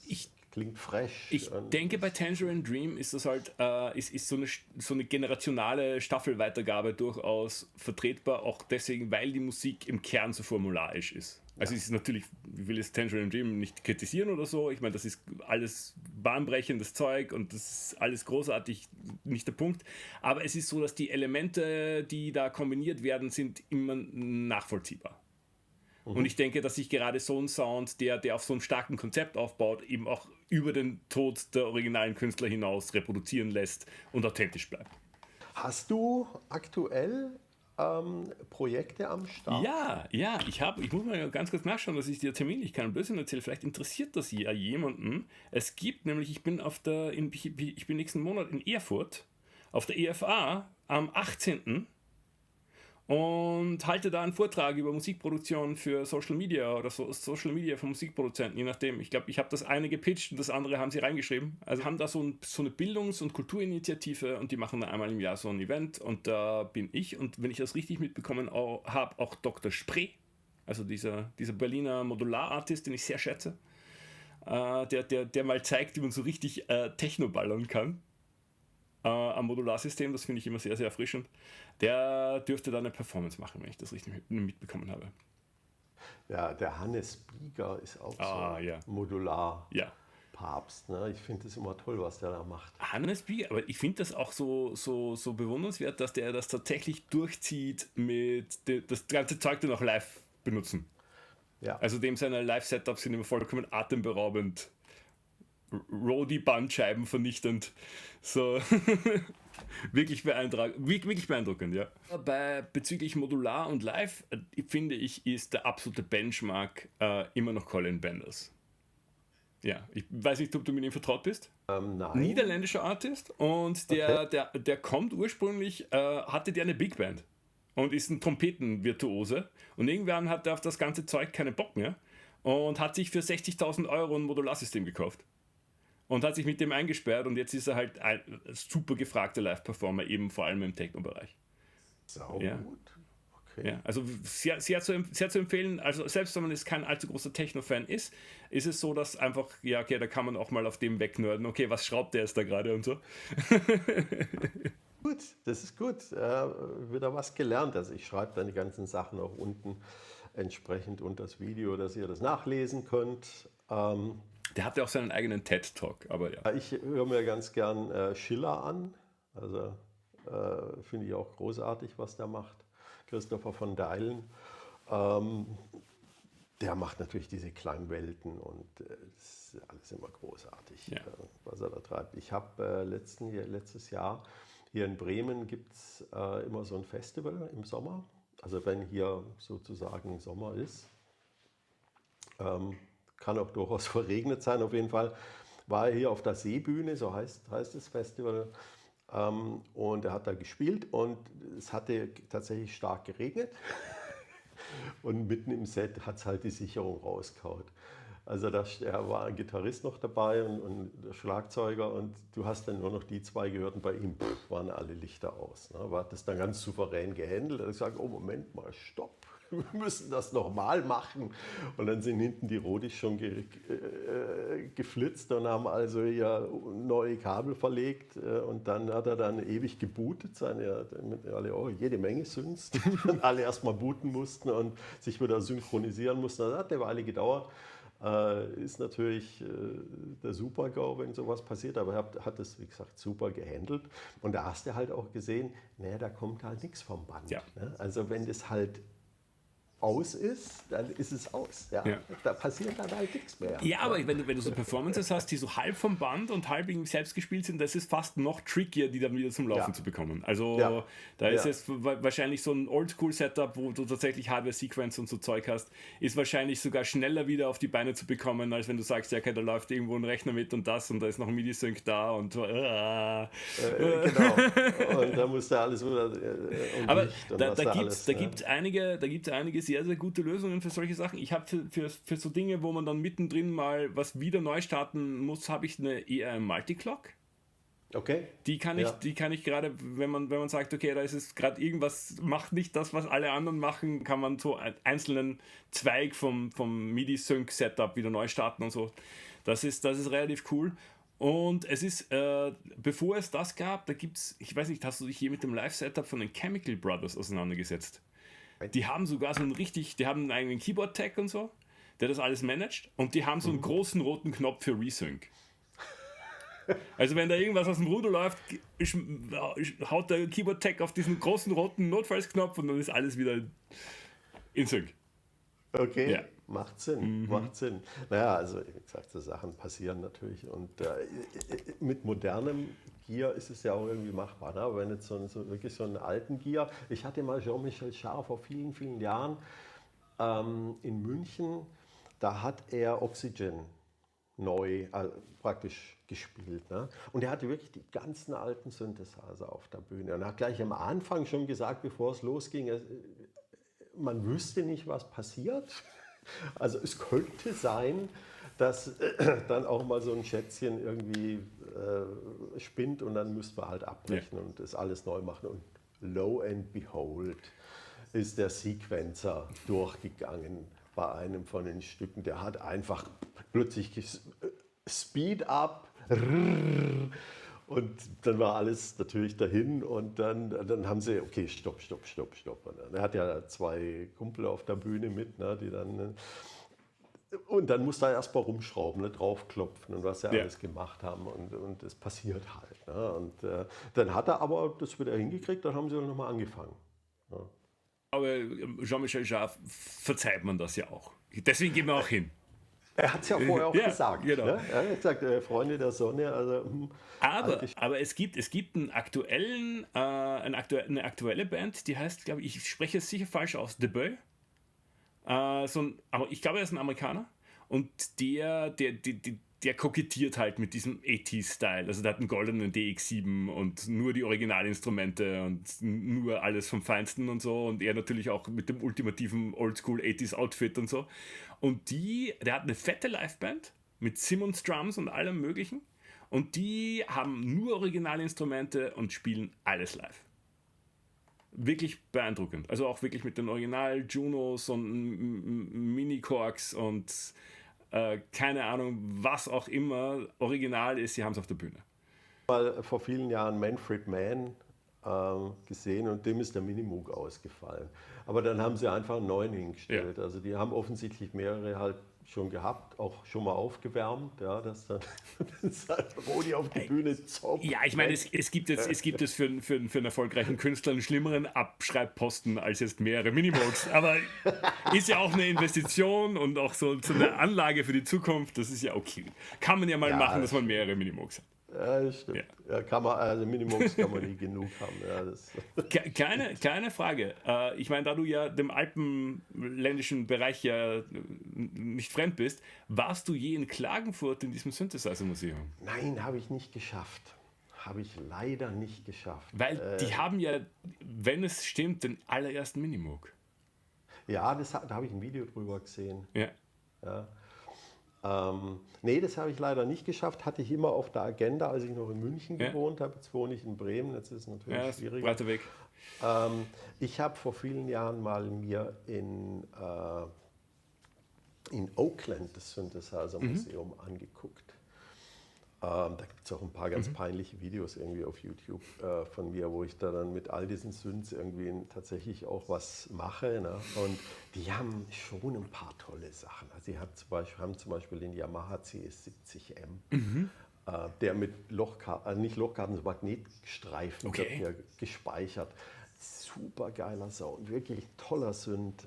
klingt fresh. Ich denke, bei Tangerine Dream ist das halt ist so eine generationale Staffelweitergabe durchaus vertretbar, auch deswegen, weil die Musik im Kern so formularisch ist. Also es ist natürlich, ich will jetzt Tangerine Dream nicht kritisieren oder so, ich meine, das ist alles bahnbrechendes Zeug und das ist alles großartig, nicht der Punkt, aber es ist so, dass die Elemente, die da kombiniert werden, sind immer nachvollziehbar. Und ich denke, dass sich gerade so ein Sound, der auf so einem starken Konzept aufbaut, eben auch über den Tod der originalen Künstler hinaus reproduzieren lässt und authentisch bleibt. Hast du aktuell Projekte am Start? Ja, ich muss mal ganz kurz nachschauen, dass ich dir terminlich keinen Blödsinn erzähle. Vielleicht interessiert das ja jemanden. Es gibt nämlich, ich bin nächsten Monat in Erfurt auf der EFA am 18. und halte da einen Vortrag über Musikproduktion für Social Media oder Social Media für Musikproduzenten, je nachdem. Ich glaube, ich habe das eine gepitcht und das andere haben sie reingeschrieben. Also haben da so eine Bildungs- und Kulturinitiative und die machen da einmal im Jahr so ein Event und da bin ich und wenn ich das richtig mitbekommen habe, auch Dr. Spree, also dieser Berliner Modular-Artist, den ich sehr schätze, der mal zeigt, wie man so richtig Techno ballern kann. Am Modularsystem, das finde ich immer sehr, sehr erfrischend. Der dürfte da eine Performance machen, wenn ich das richtig mitbekommen habe. Ja, der Hannes Bieger ist auch so Modular-Papst. Ne? Ich finde es immer toll, was der da macht. Hannes Bieger, aber ich finde das auch so bewundernswert, dass der das tatsächlich durchzieht mit das ganze Zeug dann auch live benutzen. Ja. Also dem seine Live-Setups sind immer vollkommen atemberaubend. Roadie-Bandscheiben vernichtend. So. wirklich beeindruckend, ja. Bezüglich Modular und Live, finde ich, ist der absolute Benchmark immer noch Colin Benders. Ja, ich weiß nicht, ob du mit ihm vertraut bist. Nein. Niederländischer Artist und der kommt ursprünglich, hatte der eine Big Band und ist ein Trompetenvirtuose und irgendwann hat er auf das ganze Zeug keinen Bock mehr und hat sich für 60.000 Euro ein Modularsystem gekauft. Und hat sich mit dem eingesperrt und jetzt ist er halt ein super gefragter Live-Performer, eben vor allem im Techno-Bereich. Sau gut. Okay. Ja, also sehr zu empfehlen, also selbst wenn man jetzt kein allzu großer Techno-Fan ist es so, dass einfach, ja okay, da kann man auch mal auf dem wegnörden, okay, was schraubt der jetzt da gerade und so. Gut, das ist gut. Wieder was gelernt. Also ich schreibe dann die ganzen Sachen auch unten entsprechend unter das Video, dass ihr das nachlesen könnt. Der hat ja auch seinen eigenen TED-Talk, aber ja. Ich höre mir ganz gern Schiller an. Also finde ich auch großartig, was der macht. Christopher von Deilen. Der macht natürlich diese Klangwelten und das ist alles immer großartig, was er da treibt. Ich habe letztes Jahr hier in Bremen gibt es immer so ein Festival im Sommer. Also wenn hier sozusagen Sommer ist. Kann auch durchaus verregnet sein. Auf jeden Fall war er hier auf der Seebühne, so heißt das Festival. Und er hat da gespielt und es hatte tatsächlich stark geregnet. Und mitten im Set hat es halt die Sicherung rausgehauen. Also da war ein Gitarrist noch dabei und der Schlagzeuger und du hast dann nur noch die zwei gehört und bei ihm waren alle Lichter aus. Ne? War das dann ganz souverän gehandelt. Er hat gesagt, oh Moment mal, stopp. Wir müssen das nochmal machen. Und dann sind hinten die Rodis schon geflitzt und haben also hier neue Kabel verlegt. Und dann hat er dann ewig gebootet. Jede Menge Synths, die dann alle erstmal booten mussten und sich wieder synchronisieren mussten. Das hat eine Weile gedauert. Ist natürlich der Super-GAU, wenn sowas passiert, aber er hat es, wie gesagt, super gehandelt. Und da hast du halt auch gesehen, da kommt halt nichts vom Band. Ja. Ne? Also wenn das halt aus ist, dann ist es aus. Ja? Ja. Da passiert dann halt nichts mehr. Ja, aber wenn du so Performances hast, die so halb vom Band und halb irgendwie selbst gespielt sind, das ist fast noch trickier, die dann wieder zum Laufen zu bekommen. Also da ist jetzt wahrscheinlich so ein Oldschool-Setup, wo du tatsächlich Hardware-Sequence und so Zeug hast, ist wahrscheinlich sogar schneller wieder auf die Beine zu bekommen, als wenn du sagst, ja okay, da läuft irgendwo ein Rechner mit und das und da ist noch ein MIDI-Sync da und genau. Und da musst du alles wieder aber da gibt es einige sehr, sehr gute Lösungen für solche Sachen. Ich habe für so Dinge, wo man dann mittendrin mal was wieder neu starten muss, habe ich eher einen Multiclock. Okay. Die kann ich gerade, wenn man sagt, okay, da ist es gerade irgendwas, macht nicht das, was alle anderen machen, kann man so einen einzelnen Zweig vom MIDI-Sync-Setup wieder neu starten und so. Das ist relativ cool. Und es ist, bevor es das gab, da gibt's, ich weiß nicht, hast du dich je mit dem Live-Setup von den Chemical Brothers auseinandergesetzt? Die haben sogar die haben einen eigenen Keyboard-Tech und so, der das alles managt, und die haben so einen großen roten Knopf für Resync. Also wenn da irgendwas aus dem Ruder läuft, haut der Keyboard-Tech auf diesen großen roten Notfallsknopf und dann ist alles wieder in Sync. Okay, Ja. macht Sinn, macht Sinn. Naja, also wie gesagt, so Sachen passieren natürlich und mit modernem Gear ist es ja auch irgendwie machbar. Ne? Aber wenn jetzt wirklich so einen alten Gear, ich hatte mal Jean-Michel Jarre vor vielen, vielen Jahren in München, da hat er Oxygen neu praktisch gespielt. Ne? Und er hatte wirklich die ganzen alten Synthesizer auf der Bühne. Und er hat gleich am Anfang schon gesagt, bevor es losging, man wüsste nicht, was passiert. Also es könnte sein, dass dann auch mal so ein Schätzchen irgendwie spinnt und dann müsste man halt abbrechen und das alles neu machen. Und lo and behold ist der Sequencer durchgegangen bei einem von den Stücken. Der hat einfach plötzlich Speed up und dann war alles natürlich dahin und dann haben sie, okay, stopp. Und er hat ja 2 Kumpel auf der Bühne mit, ne, die dann, und dann musste er erstmal rumschrauben, ne, draufklopfen und was sie alles gemacht haben und es passiert halt. Ne, und dann hat er aber das wieder hingekriegt, dann haben sie nochmal angefangen. Ne. Aber Jean-Michel Jarre verzeiht man das ja auch. Deswegen gehen wir auch hin. Er hat es ja vorher auch gesagt. Genau. Ne? Er hat gesagt, Freunde der Sonne. Also, aber es gibt eine aktuelle Band, die heißt, glaube ich spreche es sicher falsch aus, The Boy. Aber ich glaube, er ist ein Amerikaner. Und der kokettiert halt mit diesem 80s-Style. Also der hat einen goldenen DX7 und nur die Originalinstrumente und nur alles vom Feinsten und so. Und er natürlich auch mit dem ultimativen Oldschool 80s-Outfit und so. Und der hat eine fette Liveband mit Simmons Drums und allem möglichen. Und die haben nur Originalinstrumente und spielen alles live. Wirklich beeindruckend. Also auch wirklich mit den Original-Junos und Mini-Korgs und keine Ahnung, was auch immer original ist, sie haben es auf der Bühne. Mal vor vielen Jahren Manfred Mann gesehen und dem ist der Minimoog ausgefallen. Aber dann haben sie einfach einen neuen hingestellt. Ja. Also die haben offensichtlich mehrere halt schon gehabt, auch schon mal aufgewärmt, ja, dass dann Rodi auf die Bühne zopft. Ja, ich meine, es gibt es für einen erfolgreichen Künstler einen schlimmeren Abschreibposten als jetzt mehrere Minimoogs, aber ist ja auch eine Investition und auch so eine Anlage für die Zukunft, das ist ja okay. Kann man ja mal machen, dass man mehrere Minimoogs hat. Ja, das stimmt. Ja. Also Minimoogs kann man nie genug haben. Ja, kleine Frage. Ich meine, da du ja dem alpenländischen Bereich ja nicht fremd bist, warst du je in Klagenfurt in diesem Synthesizer-Museum? Nein, habe ich nicht geschafft. Habe ich leider nicht geschafft. Weil die haben ja, wenn es stimmt, den allerersten Minimoog. Ja, da habe ich ein Video drüber gesehen. Ja. Nee, das habe ich leider nicht geschafft. Hatte ich immer auf der Agenda, als ich noch in München gewohnt habe. Jetzt wohne ich in Bremen, jetzt ist es natürlich schwierig. Breiter Weg. Ich habe vor vielen Jahren mal mir in Oakland das Synthesizer-Museum angeguckt. Da gibt es auch ein paar ganz peinliche Videos irgendwie auf YouTube von mir, wo ich da dann mit all diesen Synths irgendwie tatsächlich auch was mache. Ne? Und die haben schon ein paar tolle Sachen. Also die haben zum Beispiel den Yamaha CS70M, der mit nicht Lochkarten, sondern Magnetstreifen wird mir gespeichert. Super geiler Sound, wirklich toller Synth.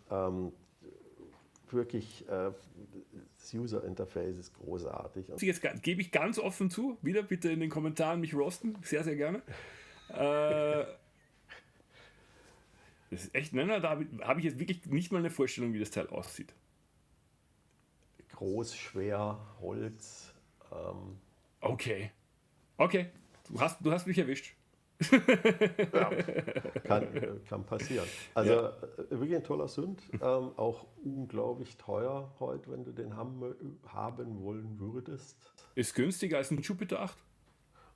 Wirklich, das User-Interface ist großartig. Jetzt gebe ich ganz offen zu, wieder bitte in den Kommentaren mich roasten, sehr, sehr gerne. Das ist echt, da habe ich jetzt wirklich nicht mal eine Vorstellung, wie das Teil aussieht. Groß, schwer, Holz. Okay, du hast mich erwischt. Ja, kann passieren. Also wirklich ein toller Synth, auch unglaublich teuer heute, wenn du den haben wollen würdest. Ist günstiger als ein Jupiter 8?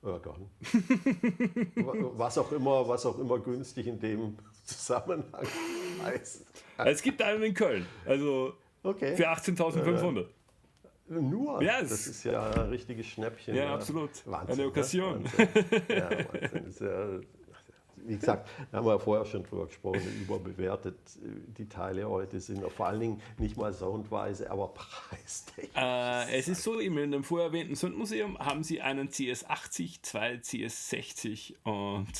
Ja, dann. Was auch immer günstig in dem Zusammenhang heißt. Es gibt einen in Köln, also Okay. für 18.500. Nur? Ja, Das ist ja ein richtiges Schnäppchen. Ja, absolut. Wahnsinn, Eine Occasion. Ne? Wahnsinn. Ja, Wahnsinn. Ist ja, wie gesagt, da haben wir ja vorher schon drüber gesprochen, überbewertet die Teile heute sind. Vor allen Dingen nicht mal soundweise, aber preistechnisch. Es ist so, in dem vorher erwähnten Soundmuseum haben sie einen CS80, zwei CS60 und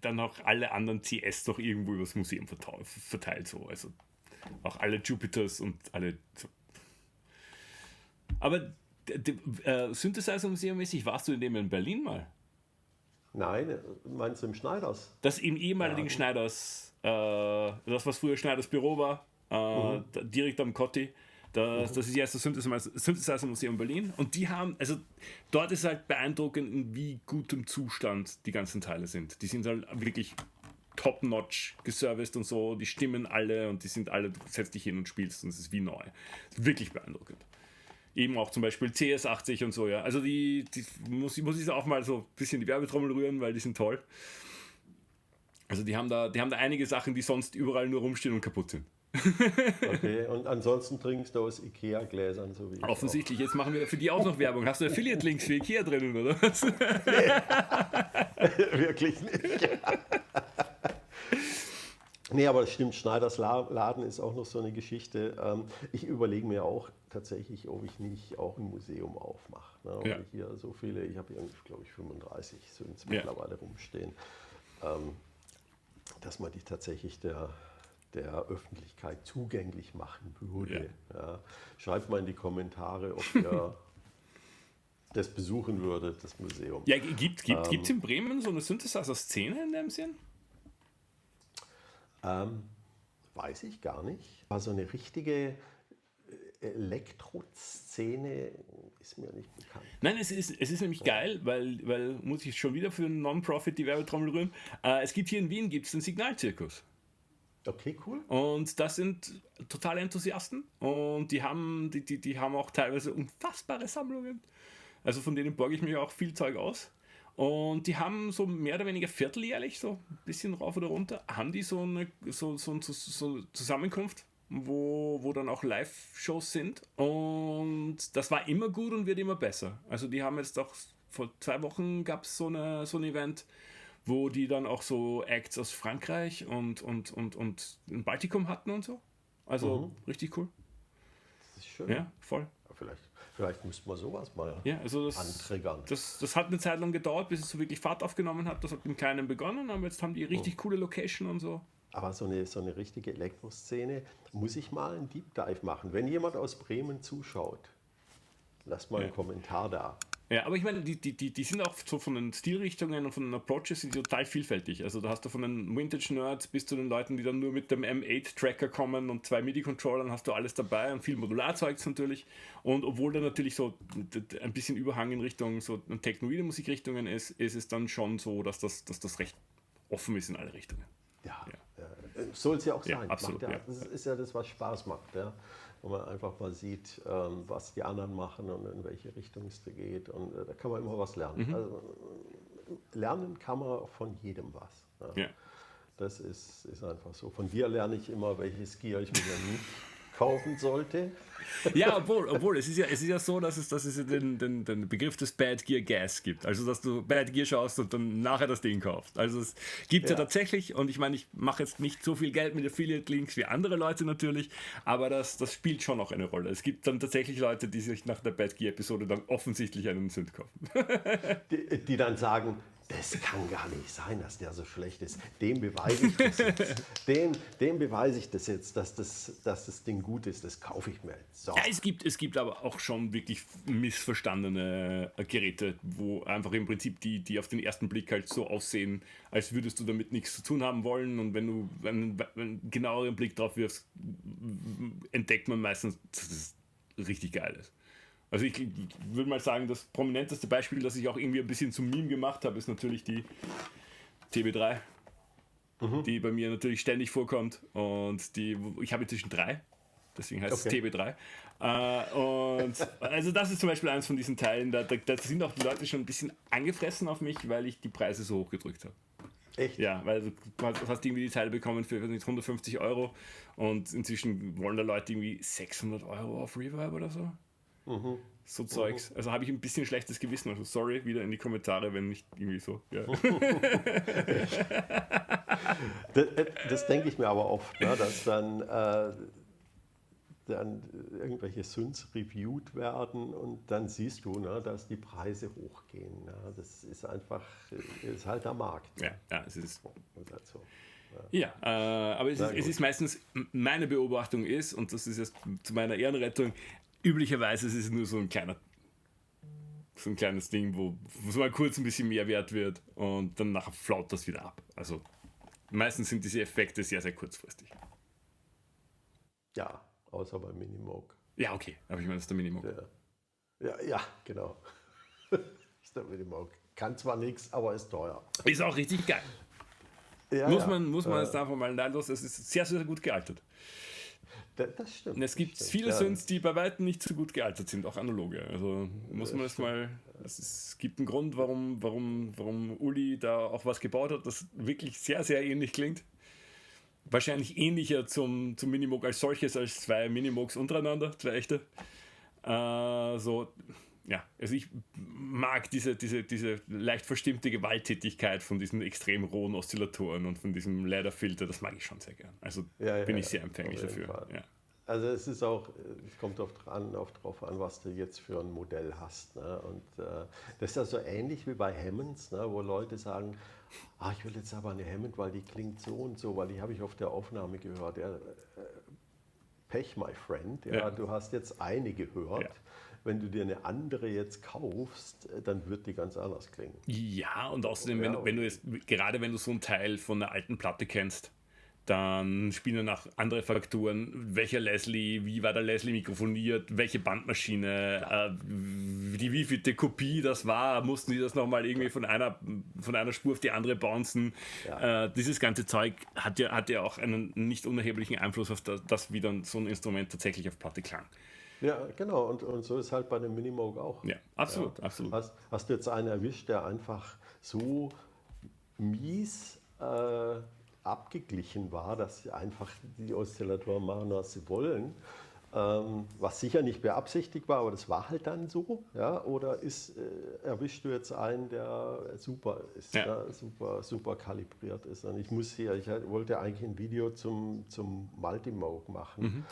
dann auch alle anderen CS noch irgendwo übers Museum verteilt. So. Also auch alle Jupiters und alle. So. Aber Synthesizer-Museum-mäßig warst du in dem in Berlin mal? Nein, meinst du im Schneiders? Das im ehemaligen Schneiders, das was früher Schneiders Büro war, direkt am Kotti. Das ist jetzt das Synthesizer-Museum Berlin. Und die haben, also dort ist halt beeindruckend, in wie gutem Zustand die ganzen Teile sind. Die sind halt wirklich top-notch geserviced und so. Die stimmen alle und die sind alle, du setzt dich hin und spielst und es ist wie neu. Wirklich beeindruckend. Eben auch zum Beispiel CS80 und so, ja. Also die muss ich auch mal so ein bisschen die Werbetrommel rühren, weil die sind toll. Also die haben da einige Sachen, die sonst überall nur rumstehen und kaputt sind. Okay, und ansonsten trinkst du aus Ikea-Gläsern, so wie ich Offensichtlich, jetzt machen wir für die auch noch Werbung. Hast du Affiliate-Links für Ikea drinnen, oder was? Wirklich nicht. Nee, aber das stimmt, Schneiders Laden ist auch noch so eine Geschichte. Ich überlege mir auch tatsächlich, ob ich nicht auch ein Museum aufmache. Ne? Ja. Weil hier so viele, ich habe hier, glaube ich, 35 sind es mittlerweile rumstehen, dass man die tatsächlich der Öffentlichkeit zugänglich machen würde. Ja. Schreibt mal in die Kommentare, ob ihr das besuchen würdet, das Museum. Ja, gibt's in Bremen so eine Synthesizer-Szene in dem Sinn? Weiß ich gar nicht. Aber so eine richtige Elektro-Szene ist mir nicht bekannt. Nein, es ist nämlich geil, weil muss ich schon wieder für einen Non-Profit die Werbetrommel rühren. Es gibt hier in Wien den Signalzirkus. Okay, cool. Und das sind totale Enthusiasten und die haben auch teilweise unfassbare Sammlungen. Also von denen borge ich mir auch viel Zeug aus. Und die haben so mehr oder weniger vierteljährlich, so ein bisschen rauf oder runter, haben die so eine Zusammenkunft, wo dann auch Live-Shows sind. Und das war immer gut und wird immer besser. Also die haben jetzt auch, vor 2 Wochen gab es so ein Event, wo die dann auch so Acts aus Frankreich und ein Baltikum hatten und so. Also richtig cool. Das ist schön. Ja, voll. Ja, vielleicht müsste man sowas mal also antriggern. Das hat eine Zeit lang gedauert, bis es so wirklich Fahrt aufgenommen hat. Das hat im Kleinen begonnen, aber jetzt haben die richtig coole Location und so. Aber so eine richtige Elektroszene muss ich mal einen Deep Dive machen. Wenn jemand aus Bremen zuschaut, lasst mal einen Kommentar da. Ja, aber ich meine, die sind auch so von den Stilrichtungen und von den Approaches sind die total vielfältig. Also da hast du von den Vintage-Nerds bis zu den Leuten, die dann nur mit dem M8-Tracker kommen und 2 MIDI-Controllern, hast du alles dabei und viel Modularzeugs natürlich. Und obwohl da natürlich so ein bisschen Überhang in Richtung so technoide Musikrichtungen ist es dann schon so, dass das recht offen ist in alle Richtungen. Ja. Soll es ja auch sein. Ja, absolut, Das ist ja das, was Spaß macht. Ja? Wo man einfach mal sieht, was die anderen machen und in welche Richtung es da geht. Und da kann man immer was lernen. Also, lernen kann man von jedem was. Ja? Ja. Das ist einfach so. Von dir lerne ich immer, welches Gear ich mir nicht kaufen sollte. Ja, obwohl es ist ja so, dass es den Begriff des Bad Gear Gas gibt. Also, dass du Bad Gear schaust und dann nachher das Ding kaufst. Also, es gibt ja tatsächlich, und ich meine, ich mache jetzt nicht so viel Geld mit Affiliate-Links wie andere Leute natürlich, aber das spielt schon noch eine Rolle. Es gibt dann tatsächlich Leute, die sich nach der Bad Gear-Episode dann offensichtlich einen Synth kaufen. Die dann sagen, das kann gar nicht sein, dass der so schlecht ist. Dem beweise ich das jetzt. Dem beweise ich das jetzt, dass das Ding gut ist. Das kaufe ich mir jetzt. So. Ja, es gibt aber auch schon wirklich missverstandene Geräte, wo einfach im Prinzip die auf den ersten Blick halt so aussehen, als würdest du damit nichts zu tun haben wollen. Und wenn du einen genaueren Blick drauf wirfst, entdeckt man meistens, dass das richtig geil ist. Also ich würde mal sagen, das prominenteste Beispiel, das ich auch irgendwie ein bisschen zum Meme gemacht habe, ist natürlich die TB3, die bei mir natürlich ständig vorkommt. Und ich habe inzwischen 3. deswegen heißt Okay. es TB3. Und also das ist zum Beispiel eines von diesen Teilen, da sind auch die Leute schon ein bisschen angefressen auf mich, weil ich die Preise so hoch gedrückt habe. Echt? Ja, weil du hast irgendwie die Teile bekommen für 150 Euro und inzwischen wollen da Leute irgendwie 600 Euro auf Reverb oder so. So Zeugs. Also habe ich ein bisschen schlechtes Gewissen. Also sorry, wieder in die Kommentare, wenn nicht irgendwie so. Ja. Das denke ich mir aber oft, ne, dass dann irgendwelche Synths reviewed werden und dann siehst du, ne, dass die Preise hochgehen. Ne. Das ist einfach, ist halt der Markt. Ja, es ist. Ist halt so. Ja, aber Na es gut. ist meistens, meine Beobachtung ist, und das ist jetzt zu meiner Ehrenrettung, üblicherweise ist es nur so ein kleines Ding, wo es mal kurz ein bisschen mehr wert wird und dann nachher flaut das wieder ab. Also meistens sind diese Effekte sehr, sehr kurzfristig. Ja, außer bei Minimoog. Ja, okay, aber ich meine, das ist der Minimum. Ja, genau. Ist der Minimoog. Kann zwar nichts, aber ist teuer. Ist auch richtig geil. Ja, Muss ja. man jetzt einfach mal neidlos, es ist sehr, sehr gut gealtert. Das stimmt. Und es gibt das stimmt. viele Ja. Synths, die bei weitem nicht so gut gealtert sind, auch analoge. Also muss man das mal. Es gibt einen Grund, warum Uli da auch was gebaut hat, das wirklich sehr, sehr ähnlich klingt. Wahrscheinlich ähnlicher zum Minimoog als solches, als zwei Minimoogs untereinander, zwei echte. Also ich mag diese leicht verstimmte Gewalttätigkeit von diesen extrem rohen Oszillatoren und von diesem Lederfilter, das mag ich schon sehr gern. Also bin ich sehr empfänglich auf jeden dafür. Fall. Ja. Also es ist auch, es kommt oft drauf an, was du jetzt für ein Modell hast. Ne? Und das ist ja so ähnlich wie bei Hammonds, ne? Wo Leute sagen, ich will jetzt aber eine Hammond, weil die klingt so und so, weil die habe ich auf der Aufnahme gehört. Ja, Pech, my friend. Ja, du hast jetzt eine gehört. Ja. Wenn du dir eine andere jetzt kaufst, dann wird die ganz anders klingen. Ja, und außerdem, Ja. wenn du so ein Teil von einer alten Platte kennst, dann spielen dann auch andere Faktoren. Welcher Leslie, wie war der Leslie mikrofoniert, welche Bandmaschine, wievielte Kopie das war, mussten die das nochmal irgendwie von einer Spur auf die andere bouncen. Ja. Dieses ganze Zeug hat ja auch einen nicht unerheblichen Einfluss auf das, wie dann so ein Instrument tatsächlich auf Platte klang. Ja, genau. Und so ist halt bei dem Minimoog auch. Ja, absolut, absolut. Hast du jetzt einen erwischt, der einfach so mies abgeglichen war, dass sie einfach die Oszillatoren machen, was sie wollen, was sicher nicht beabsichtigt war, aber das war halt dann so, ja? Oder erwischst du jetzt einen, der super ist, Ja. super kalibriert ist? Und ich wollte eigentlich ein Video zum Multimoog machen.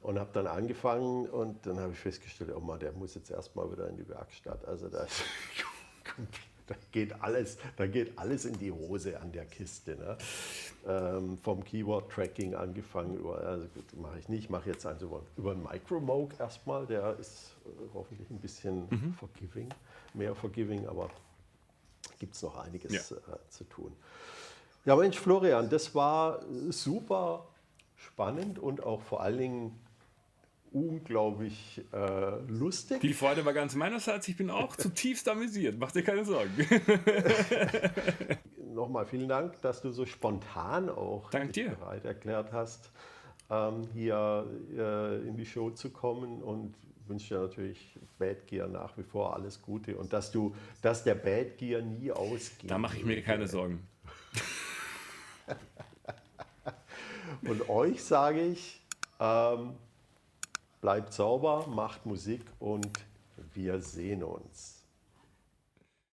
Und habe dann angefangen und dann habe ich festgestellt, oh Mann, der muss jetzt erstmal wieder in die Werkstatt. Also da geht alles in die Hose an der Kiste. Ne? Vom Keyword-Tracking angefangen, mache ich nicht, ich mache jetzt also über einen Micromoog erstmal, der ist hoffentlich ein bisschen mehr forgiving, aber gibt es noch einiges zu tun. Ja, Mensch, Florian, das war super spannend und auch vor allen Dingen unglaublich lustig. Die Freude war ganz meinerseits. Ich bin auch zutiefst amüsiert. Mach dir keine Sorgen. Nochmal vielen Dank, dass du so spontan auch Dank dir. bereit erklärt hast, hier in die Show zu kommen und wünsche dir natürlich Bad Gear nach wie vor alles Gute und dass der Bad Gear nie ausgeht. Da mache ich mir keine Sorgen. Und euch sage ich, bleibt sauber, macht Musik und wir sehen uns.